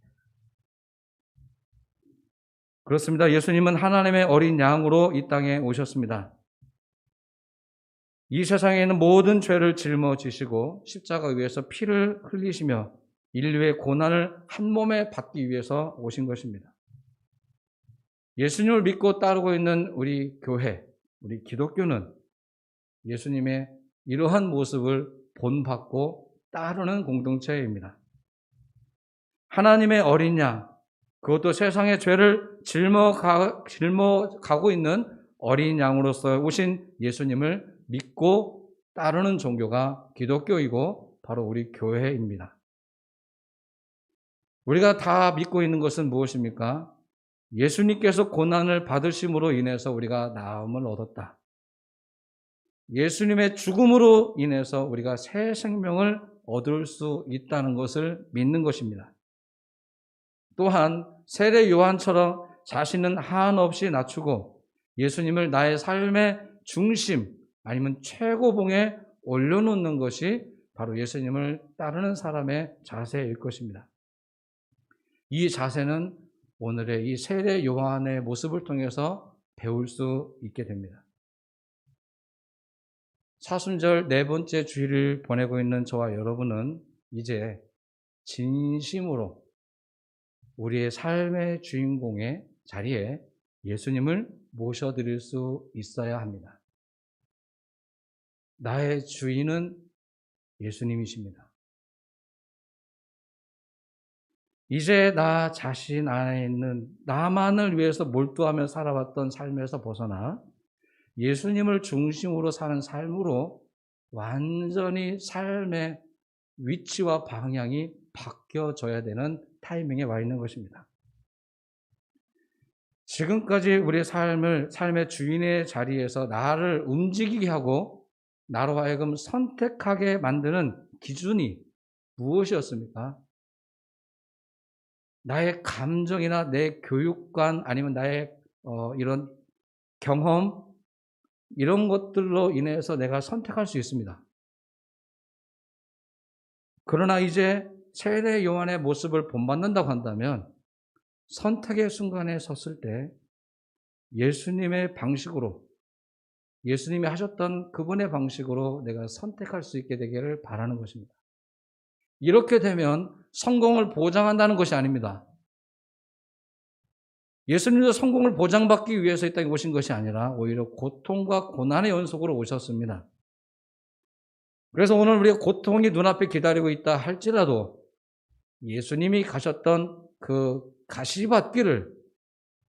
그렇습니다. 예수님은 하나님의 어린 양으로 이 땅에 오셨습니다. 이 세상에 있는 모든 죄를 짊어지시고 십자가 위에서 피를 흘리시며 인류의 고난을 한 몸에 받기 위해서 오신 것입니다. 예수님을 믿고 따르고 있는 우리 교회, 우리 기독교는 예수님의 이러한 모습을 본받고 따르는 공동체입니다. 하나님의 어린 양, 그것도 세상의 죄를 짊어가고 있는 어린 양으로서 오신 예수님을 믿고 따르는 종교가 기독교이고 바로 우리 교회입니다. 우리가 다 믿고 있는 것은 무엇입니까? 예수님께서 고난을 받으심으로 인해서 우리가 나음을 얻었다. 예수님의 죽음으로 인해서 우리가 새 생명을 얻을 수 있다는 것을 믿는 것입니다. 또한 세례 요한처럼 자신은 한없이 낮추고 예수님을 나의 삶의 중심 아니면 최고봉에 올려놓는 것이 바로 예수님을 따르는 사람의 자세일 것입니다. 이 자세는 오늘의 이 세례 요한의 모습을 통해서 배울 수 있게 됩니다. 사순절 네 번째 주일을 보내고 있는 저와 여러분은 이제 진심으로 우리의 삶의 주인공의 자리에 예수님을 모셔드릴 수 있어야 합니다. 나의 주인은 예수님이십니다. 이제 나 자신 안에 있는 나만을 위해서 몰두하며 살아왔던 삶에서 벗어나 예수님을 중심으로 사는 삶으로 완전히 삶의 위치와 방향이 바뀌어져야 되는 타이밍에 와 있는 것입니다. 지금까지 우리의 삶의 주인의 자리에서 나를 움직이게 하고 나로 하여금 선택하게 만드는 기준이 무엇이었습니까? 나의 감정이나 내 교육관 아니면 나의 이런 경험, 이런 것들로 인해서 내가 선택할 수 있습니다. 그러나 이제 세례 요한의 모습을 본받는다고 한다면 선택의 순간에 섰을 때 예수님의 방식으로, 예수님이 하셨던 그분의 방식으로 내가 선택할 수 있게 되기를 바라는 것입니다. 이렇게 되면 성공을 보장한다는 것이 아닙니다. 예수님도 성공을 보장받기 위해서 이 땅에 오신 것이 아니라 오히려 고통과 고난의 연속으로 오셨습니다. 그래서 오늘 우리가 고통이 눈앞에 기다리고 있다 할지라도 예수님이 가셨던 그 가시밭길을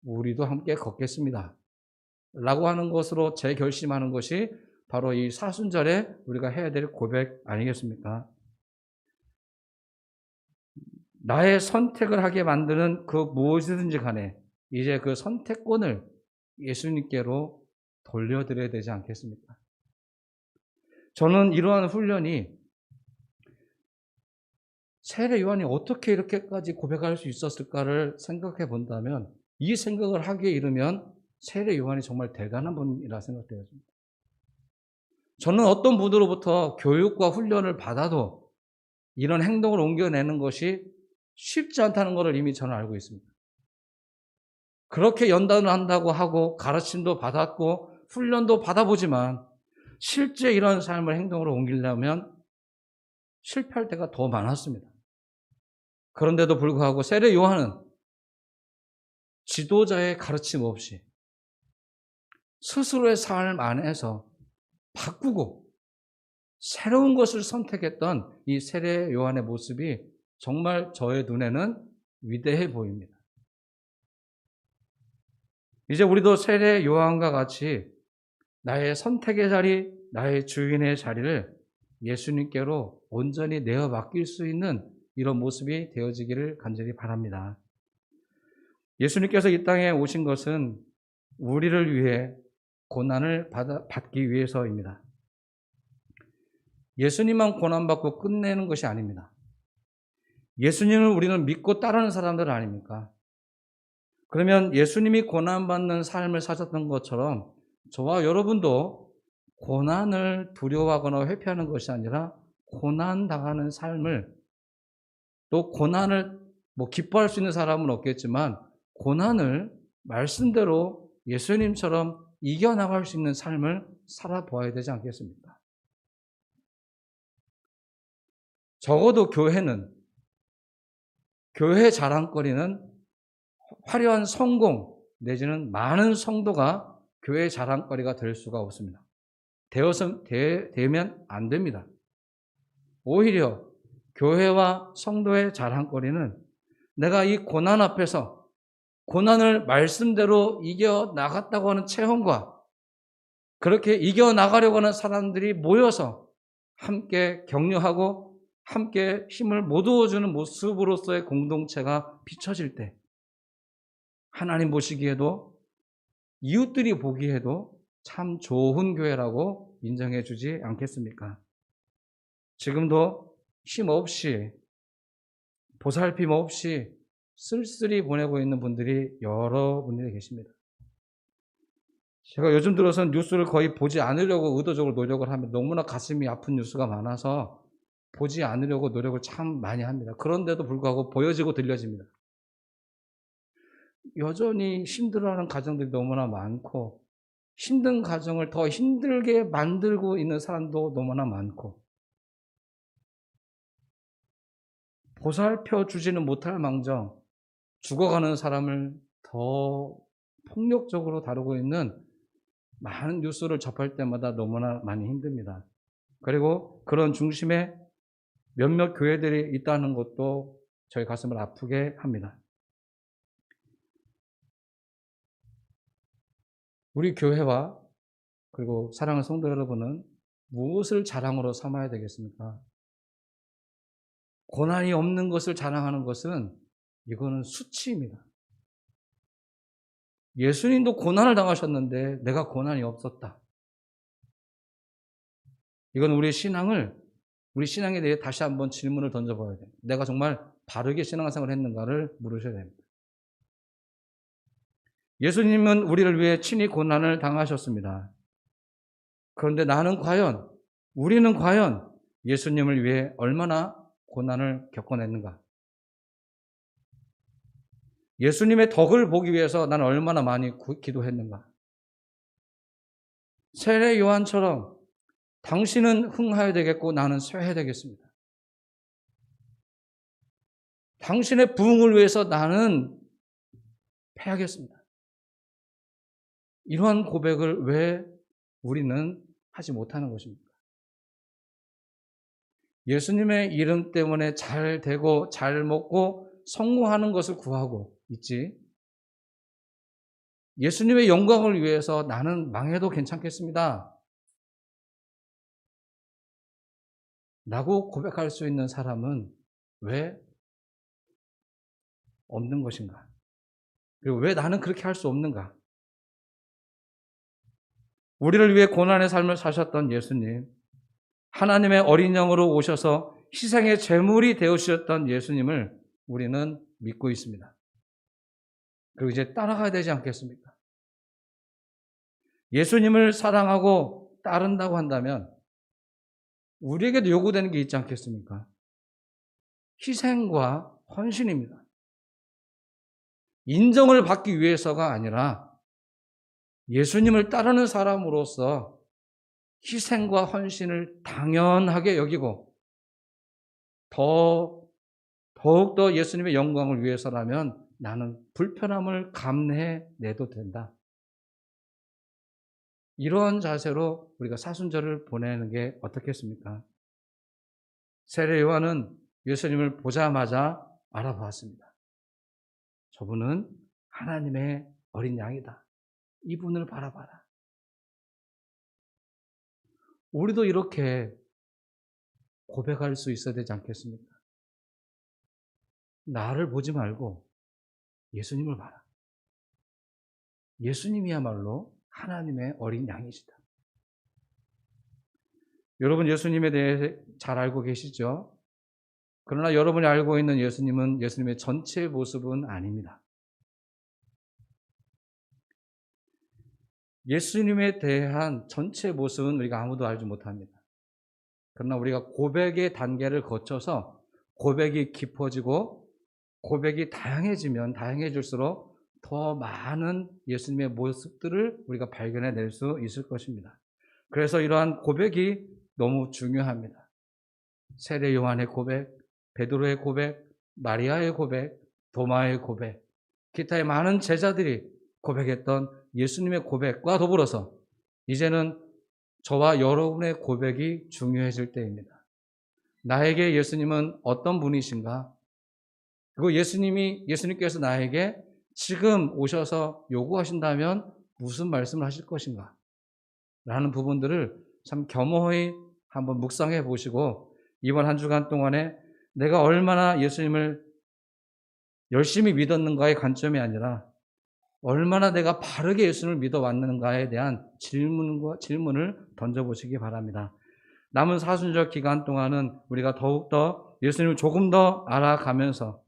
우리도 함께 걷겠습니다. 라고 하는 것으로 재결심하는 것이 바로 이 사순절에 우리가 해야 될 고백 아니겠습니까? 나의 선택을 하게 만드는 그 무엇이든지 간에 이제 그 선택권을 예수님께로 돌려드려야 되지 않겠습니까? 저는 이러한 훈련이 세례 요한이 어떻게 이렇게까지 고백할 수 있었을까를 생각해 본다면 이 생각을 하기에 이르면 세례 요한이 정말 대단한 분이라 생각되어집니다. 저는 어떤 분으로부터 교육과 훈련을 받아도 이런 행동을 옮겨내는 것이 쉽지 않다는 것을 이미 저는 알고 있습니다. 그렇게 연단을 한다고 하고 가르침도 받았고 훈련도 받아보지만 실제 이런 삶을 행동으로 옮기려면 실패할 때가 더 많았습니다. 그런데도 불구하고 세례 요한은 지도자의 가르침 없이 스스로의 삶 안에서 바꾸고 새로운 것을 선택했던 이 세례 요한의 모습이 정말 저의 눈에는 위대해 보입니다. 이제 우리도 세례 요한과 같이 나의 선택의 자리, 나의 주인의 자리를 예수님께로 온전히 내어 맡길 수 있는 이런 모습이 되어지기를 간절히 바랍니다. 예수님께서 이 땅에 오신 것은 우리를 위해 고난을 받기 위해서입니다. 예수님만 고난받고 끝내는 것이 아닙니다. 예수님을 우리는 믿고 따르는 사람들 아닙니까? 그러면 예수님이 고난받는 삶을 사셨던 것처럼 저와 여러분도 고난을 두려워하거나 회피하는 것이 아니라 고난당하는 삶을, 또 고난을 기뻐할 수 있는 사람은 없겠지만 고난을 말씀대로 예수님처럼 이겨나갈 수 있는 삶을 살아보아야 되지 않겠습니까? 적어도 교회 자랑거리는 화려한 성공 내지는 많은 성도가 교회 자랑거리가 될 수가 없습니다. 되면 안 됩니다. 오히려 교회와 성도의 자랑거리는 내가 이 고난 앞에서 고난을 말씀대로 이겨나갔다고 하는 체험과 그렇게 이겨나가려고 하는 사람들이 모여서 함께 격려하고 함께 힘을 모두어주는 모습으로서의 공동체가 비춰질 때 하나님 보시기에도 이웃들이 보기에도 참 좋은 교회라고 인정해 주지 않겠습니까? 지금도 힘없이 보살핌 없이 쓸쓸히 보내고 있는 분들이 여러 분들이 계십니다. 제가 요즘 들어서는 뉴스를 거의 보지 않으려고 의도적으로 노력을 하면 너무나 가슴이 아픈 뉴스가 많아서 보지 않으려고 노력을 참 많이 합니다. 그런데도 불구하고 보여지고 들려집니다. 여전히 힘들어하는 가정들이 너무나 많고 힘든 가정을 더 힘들게 만들고 있는 사람도 너무나 많고 보살펴 주지는 못할 망정 죽어가는 사람을 더 폭력적으로 다루고 있는 많은 뉴스를 접할 때마다 너무나 많이 힘듭니다. 그리고 그런 중심에 몇몇 교회들이 있다는 것도 저희 가슴을 아프게 합니다. 우리 교회와 그리고 사랑하는 성도 여러분은 무엇을 자랑으로 삼아야 되겠습니까? 고난이 없는 것을 자랑하는 것은 이거는 수치입니다. 예수님도 고난을 당하셨는데 내가 고난이 없었다. 이건 우리 신앙에 대해 다시 한번 질문을 던져봐야 돼요. 내가 정말 바르게 신앙생활을 했는가를 물으셔야 됩니다. 예수님은 우리를 위해 친히 고난을 당하셨습니다. 그런데 우리는 과연 예수님을 위해 얼마나 고난을 겪어냈는가? 예수님의 덕을 보기 위해서 나는 얼마나 많이 기도했는가? 세례 요한처럼 당신은 흥하여야 되겠고 나는 쇠해야 되겠습니다. 당신의 부흥을 위해서 나는 패하겠습니다. 이러한 고백을 왜 우리는 하지 못하는 것입니까? 예수님의 이름 때문에 잘 되고 잘 먹고 성공하는 것을 구하고 있지, 예수님의 영광을 위해서 나는 망해도 괜찮겠습니다 라고 고백할 수 있는 사람은 왜 없는 것인가? 그리고 왜 나는 그렇게 할 수 없는가? 우리를 위해 고난의 삶을 사셨던 예수님, 하나님의 어린 양으로 오셔서 희생의 제물이 되어주셨던 예수님을 우리는 믿고 있습니다. 그리고 이제 따라가야 되지 않겠습니까? 예수님을 사랑하고 따른다고 한다면 우리에게도 요구되는 게 있지 않겠습니까? 희생과 헌신입니다. 인정을 받기 위해서가 아니라 예수님을 따르는 사람으로서 희생과 헌신을 당연하게 여기고 더욱더 예수님의 영광을 위해서라면 나는 불편함을 감내해내도 된다. 이러한 자세로 우리가 사순절을 보내는 게 어떻겠습니까? 세례 요한은 예수님을 보자마자 알아보았습니다. 저분은 하나님의 어린 양이다. 이분을 바라봐라. 우리도 이렇게 고백할 수 있어야 되지 않겠습니까? 나를 보지 말고 예수님을 봐라. 예수님이야말로 하나님의 어린 양이시다. 여러분 예수님에 대해 잘 알고 계시죠? 그러나 여러분이 알고 있는 예수님은 예수님의 전체 모습은 아닙니다. 예수님에 대한 전체 모습은 우리가 아무도 알지 못합니다. 그러나 우리가 고백의 단계를 거쳐서 고백이 깊어지고 고백이 다양해질수록 더 많은 예수님의 모습들을 우리가 발견해낼 수 있을 것입니다. 그래서 이러한 고백이 너무 중요합니다. 세례 요한의 고백, 베드로의 고백, 마리아의 고백, 도마의 고백, 기타의 많은 제자들이 고백했던 예수님의 고백과 더불어서 이제는 저와 여러분의 고백이 중요해질 때입니다. 나에게 예수님은 어떤 분이신가? 그리고 예수님께서 나에게 지금 오셔서 요구하신다면 무슨 말씀을 하실 것인가? 라는 부분들을 참 겸허히 한번 묵상해 보시고 이번 한 주간 동안에 내가 얼마나 예수님을 열심히 믿었는가의 관점이 아니라 얼마나 내가 바르게 예수님을 믿어왔는가에 대한 질문을 던져보시기 바랍니다. 남은 사순절 기간 동안은 우리가 더욱더 예수님을 조금 더 알아가면서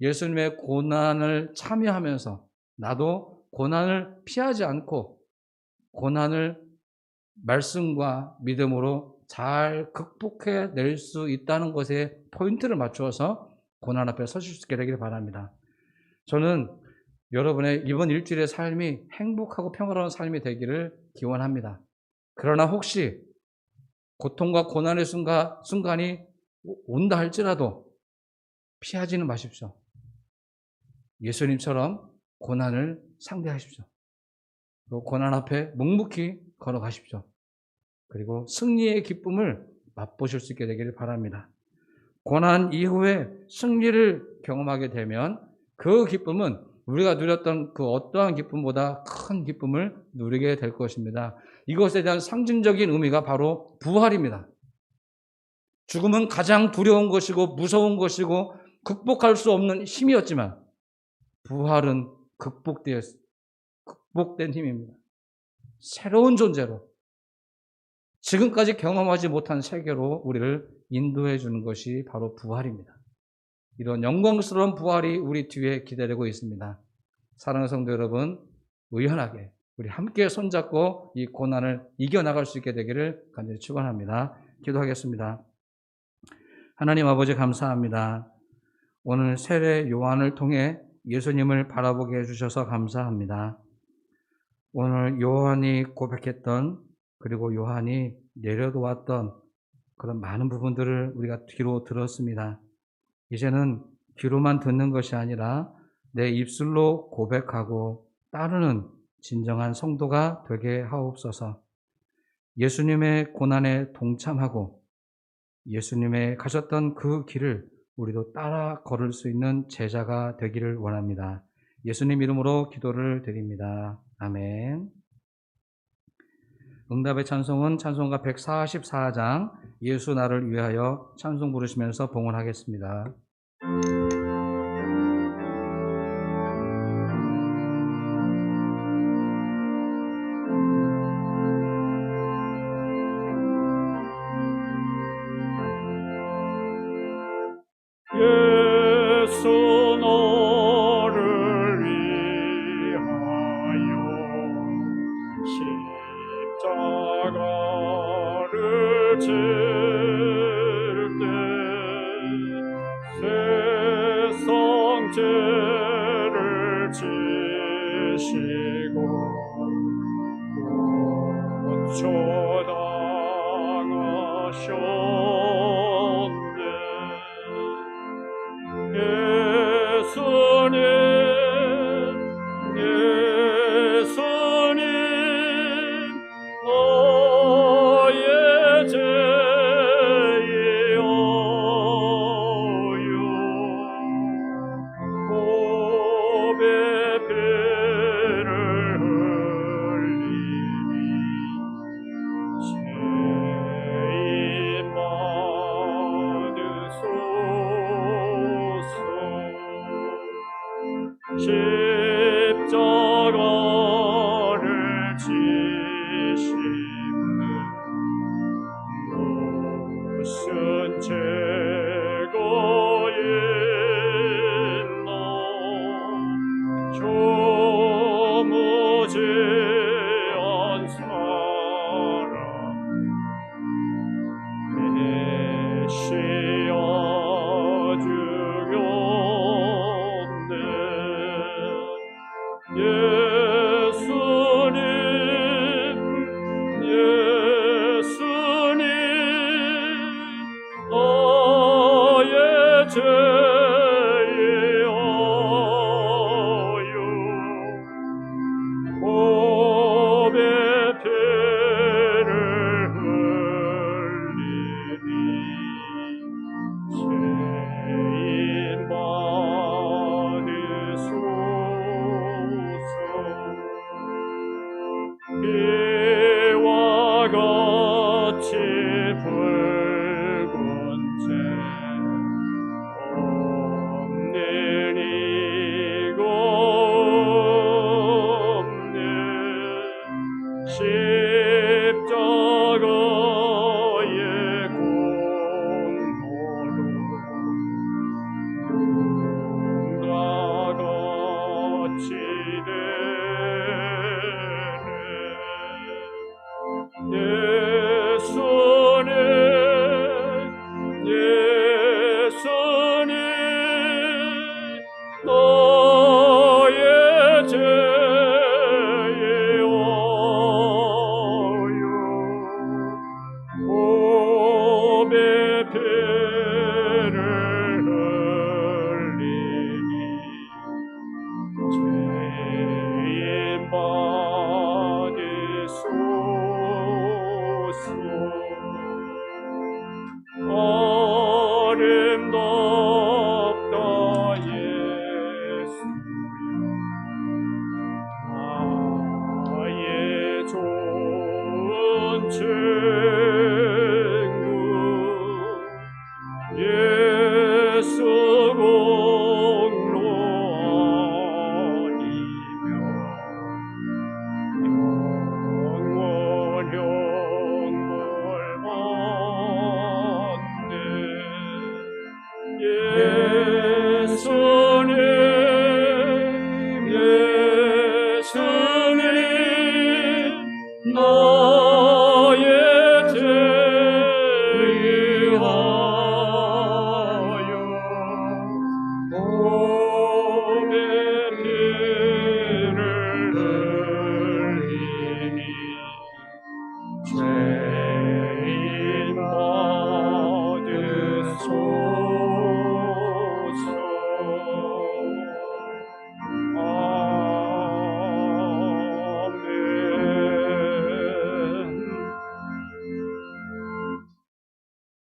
예수님의 고난을 참여하면서 나도 고난을 피하지 않고 고난을 말씀과 믿음으로 잘 극복해낼 수 있다는 것에 포인트를 맞추어서 고난 앞에 서실 수 있게 되길 바랍니다. 저는 여러분의 이번 일주일의 삶이 행복하고 평화로운 삶이 되기를 기원합니다. 그러나 혹시 고통과 고난의 순간이 온다 할지라도 피하지는 마십시오. 예수님처럼 고난을 상대하십시오. 그리고 고난 앞에 묵묵히 걸어가십시오. 그리고 승리의 기쁨을 맛보실 수 있게 되기를 바랍니다. 고난 이후에 승리를 경험하게 되면 그 기쁨은 우리가 누렸던 그 어떠한 기쁨보다 큰 기쁨을 누리게 될 것입니다. 이것에 대한 상징적인 의미가 바로 부활입니다. 죽음은 가장 두려운 것이고 무서운 것이고 극복할 수 없는 힘이었지만 부활은 극복된 힘입니다. 새로운 존재로 지금까지 경험하지 못한 세계로 우리를 인도해 주는 것이 바로 부활입니다. 이런 영광스러운 부활이 우리 뒤에 기다리고 있습니다. 사랑하는 성도 여러분, 의연하게 우리 함께 손잡고 이 고난을 이겨나갈 수 있게 되기를 간절히 축원합니다. 기도하겠습니다. 하나님 아버지 감사합니다. 오늘 세례 요한을 통해 예수님을 바라보게 해주셔서 감사합니다. 오늘 요한이 고백했던, 그리고 요한이 내려놓았던 그런 많은 부분들을 우리가 귀로 들었습니다. 이제는 귀로만 듣는 것이 아니라 내 입술로 고백하고 따르는 진정한 성도가 되게 하옵소서. 예수님의 고난에 동참하고 예수님의 가셨던 그 길을 우리도 따라 걸을 수 있는 제자가 되기를 원합니다. 예수님 이름으로 기도를 드립니다. 아멘. 응답의 찬송은 찬송가 144장 예수 나를 위하여 찬송 부르시면서 봉헌하겠습니다. 예수 너를 위하여 십자가를 질 때 세상 죄를 지시고 고초당하셨네. 예수님, 예수님, 너의 죄이오유. 보배 피를 흘리니 죄인 받으소서. 십자가를 지시는 무슨 죄가 있나. 조무지한 사랑 메시아 주였네. 예수님, 예수님, 너의 죄이오유. 보배 피를 흘리니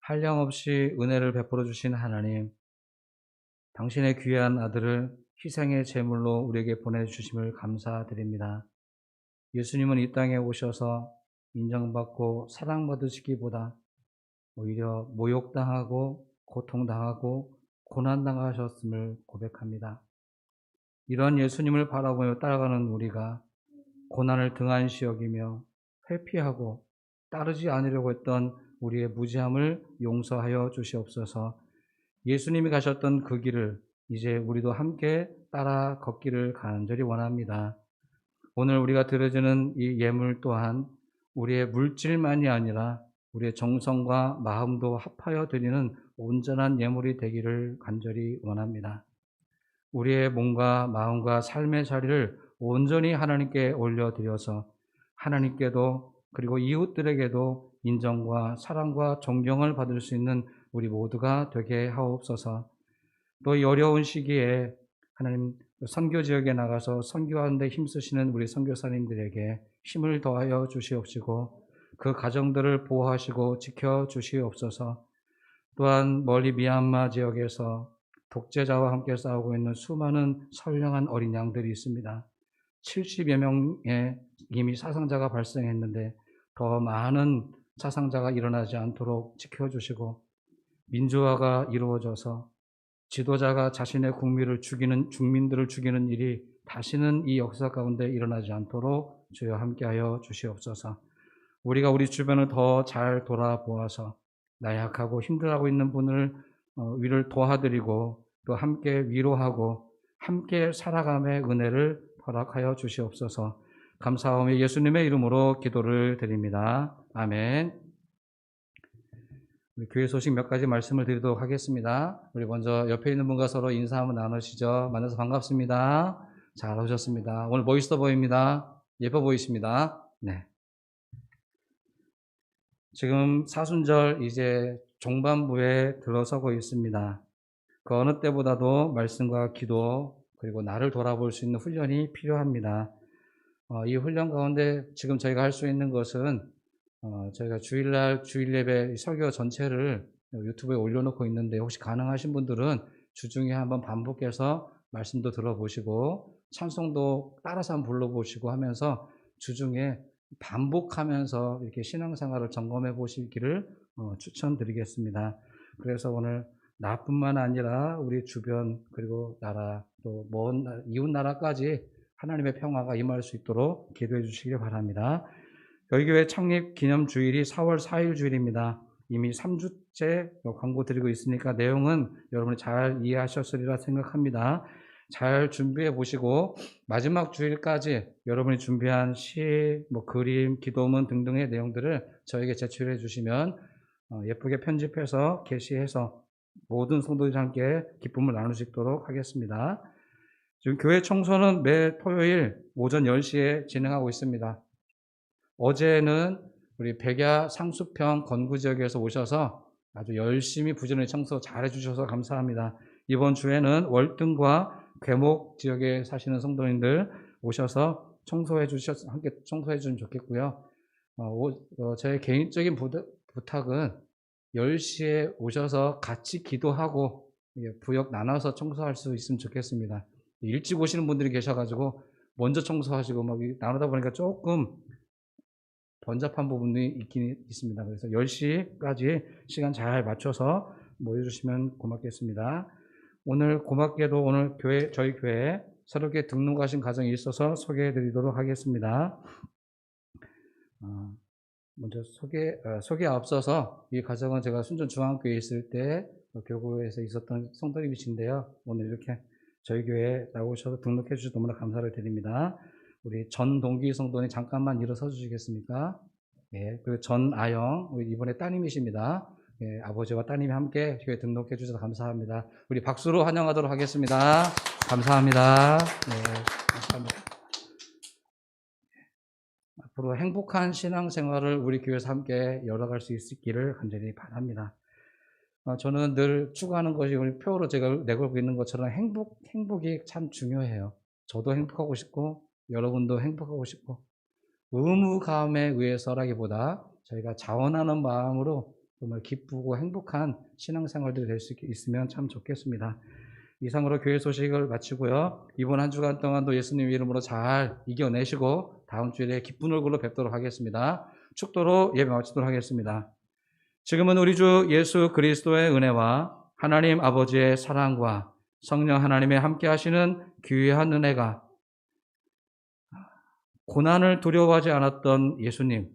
한량없이 은혜를 베풀어 주신 하나님, 당신의 귀한 아들을 희생의 제물로 우리에게 보내주심을 감사드립니다. 예수님은 이 땅에 오셔서 인정받고 사랑받으시기보다 오히려 모욕당하고 고통당하고 고난당하셨음을 고백합니다. 이런 예수님을 바라보며 따라가는 우리가 고난을 등한시 여기며 회피하고 따르지 않으려고 했던 우리의 무지함을 용서하여 주시옵소서. 예수님이 가셨던 그 길을 이제 우리도 함께 따라 걷기를 간절히 원합니다. 오늘 우리가 드려지는 이 예물 또한 우리의 물질만이 아니라 우리의 정성과 마음도 합하여 드리는 온전한 예물이 되기를 간절히 원합니다. 우리의 몸과 마음과 삶의 자리를 온전히 하나님께 올려드려서 하나님께도 그리고 이웃들에게도 인정과 사랑과 존경을 받을 수 있는 우리 모두가 되게 하옵소서. 또 이 어려운 시기에 하나님 선교 지역에 나가서 선교하는 데 힘쓰시는 우리 선교사님들에게 힘을 더하여 주시옵시고 그 가정들을 보호하시고 지켜주시옵소서. 또한 멀리 미얀마 지역에서 독재자와 함께 싸우고 있는 수많은 선량한 어린 양들이 있습니다. 70여 명의 이미 사상자가 발생했는데 더 많은 사상자가 일어나지 않도록 지켜주시고 민주화가 이루어져서 지도자가 자신의 국민들을 죽이는 일이 다시는 이 역사 가운데 일어나지 않도록 주여 함께하여 주시옵소서. 우리가 우리 주변을 더 잘 돌아보아서 나약하고 힘들어하고 있는 분을 위를 도와드리고 또 함께 위로하고 함께 살아감의 은혜를 허락하여 주시옵소서. 감사하며 예수님의 이름으로 기도를 드립니다. 아멘. 우리 교회 소식 몇 가지 말씀을 드리도록 하겠습니다. 우리 먼저 옆에 있는 분과 서로 인사 한번 나누시죠. 만나서 반갑습니다. 잘 오셨습니다. 오늘 멋있어 보입니다. 예뻐 보이십니다. 네. 지금 사순절 이제 종반부에 들어서고 있습니다. 그 어느 때보다도 말씀과 기도 그리고 나를 돌아볼 수 있는 훈련이 필요합니다. 이 훈련 가운데 지금 저희가 할 수 있는 것은 저희가 주일날 주일예배 설교 전체를 유튜브에 올려놓고 있는데 혹시 가능하신 분들은 주중에 한번 반복해서 말씀도 들어보시고 찬송도 따라서 한번 불러보시고 하면서 주중에 반복하면서 이렇게 신앙생활을 점검해 보시기를 추천드리겠습니다. 그래서 오늘 나뿐만 아니라 우리 주변 그리고 나라 또 먼 이웃 나라까지 하나님의 평화가 임할 수 있도록 기도해 주시기 바랍니다. 저희 교회 창립 기념 주일이 4월 4일 주일입니다. 이미 3주째 광고 드리고 있으니까 내용은 여러분이 잘 이해하셨으리라 생각합니다. 잘 준비해 보시고 마지막 주일까지 여러분이 준비한 시, 그림, 기도문 등등의 내용들을 저에게 제출해 주시면 예쁘게 편집해서 게시해서 모든 성도들과 함께 기쁨을 나눌 수 있도록 하겠습니다. 지금 교회 청소는 매 토요일 오전 10시에 진행하고 있습니다. 어제는 우리 백야 상수평 건구 지역에서 오셔서 아주 열심히 부지런히 청소 잘 해주셔서 감사합니다. 이번 주에는 월등과 괴목 지역에 사시는 성도님들 오셔서 함께 청소해 주시면 좋겠고요. 제 개인적인 부탁은 10시에 오셔서 같이 기도하고 부역 나눠서 청소할 수 있으면 좋겠습니다. 일찍 오시는 분들이 계셔가지고 먼저 청소하시고 나누다 보니까 조금 번잡한 부분이 있긴 있습니다. 그래서 10시까지 시간 잘 맞춰서 모여주시면 고맙겠습니다. 오늘 고맙게도 오늘 저희 교회에 새롭게 등록하신 가정이 있어서 소개해 드리도록 하겠습니다. 먼저 소개 앞서서 이 가정은 제가 순천중앙교회에 있을 때 교구에서 있었던 성도님이신데요. 오늘 이렇게 저희 교회에 나오셔서 등록해 주셔서 너무나 감사를 드립니다. 우리 전동기 성도님 잠깐만 일어서 주시겠습니까? 예, 그리고 전아영, 우리 이번에 따님이십니다. 예, 아버지와 따님이 함께 교회 등록해 주셔서 감사합니다. 우리 박수로 환영하도록 하겠습니다. 감사합니다. 네, 감사합니다. 앞으로 행복한 신앙생활을 우리 교회에서 함께 열어갈 수 있기를 간절히 바랍니다. 저는 늘 추구하는 것이 우리 표로 제가 내걸고 있는 것처럼 행복이 참 중요해요. 저도 행복하고 싶고 여러분도 행복하고 싶고 의무감에 의해서라기보다 저희가 자원하는 마음으로 정말 기쁘고 행복한 신앙생활들이 될 수 있으면 참 좋겠습니다. 이상으로 교회 소식을 마치고요. 이번 한 주간 동안도 예수님 이름으로 잘 이겨내시고 다음 주에 기쁜 얼굴로 뵙도록 하겠습니다. 축도로 예배 마치도록 하겠습니다. 지금은 우리 주 예수 그리스도의 은혜와 하나님 아버지의 사랑과 성령 하나님의 함께 하시는 귀한 은혜가 고난을 두려워하지 않았던 예수님,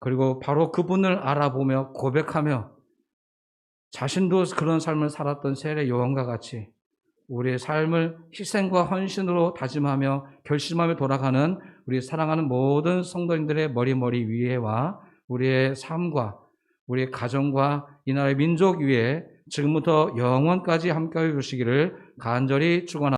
그리고 바로 그분을 알아보며 고백하며 자신도 그런 삶을 살았던 세례 요한과 같이 우리의 삶을 희생과 헌신으로 다짐하며 결심하며 돌아가는 우리 사랑하는 모든 성도님들의 머리 위에와 우리의 삶과 우리의 가정과 이 나라의 민족 위에 지금부터 영원까지 함께해 주시기를 간절히 축원합니다.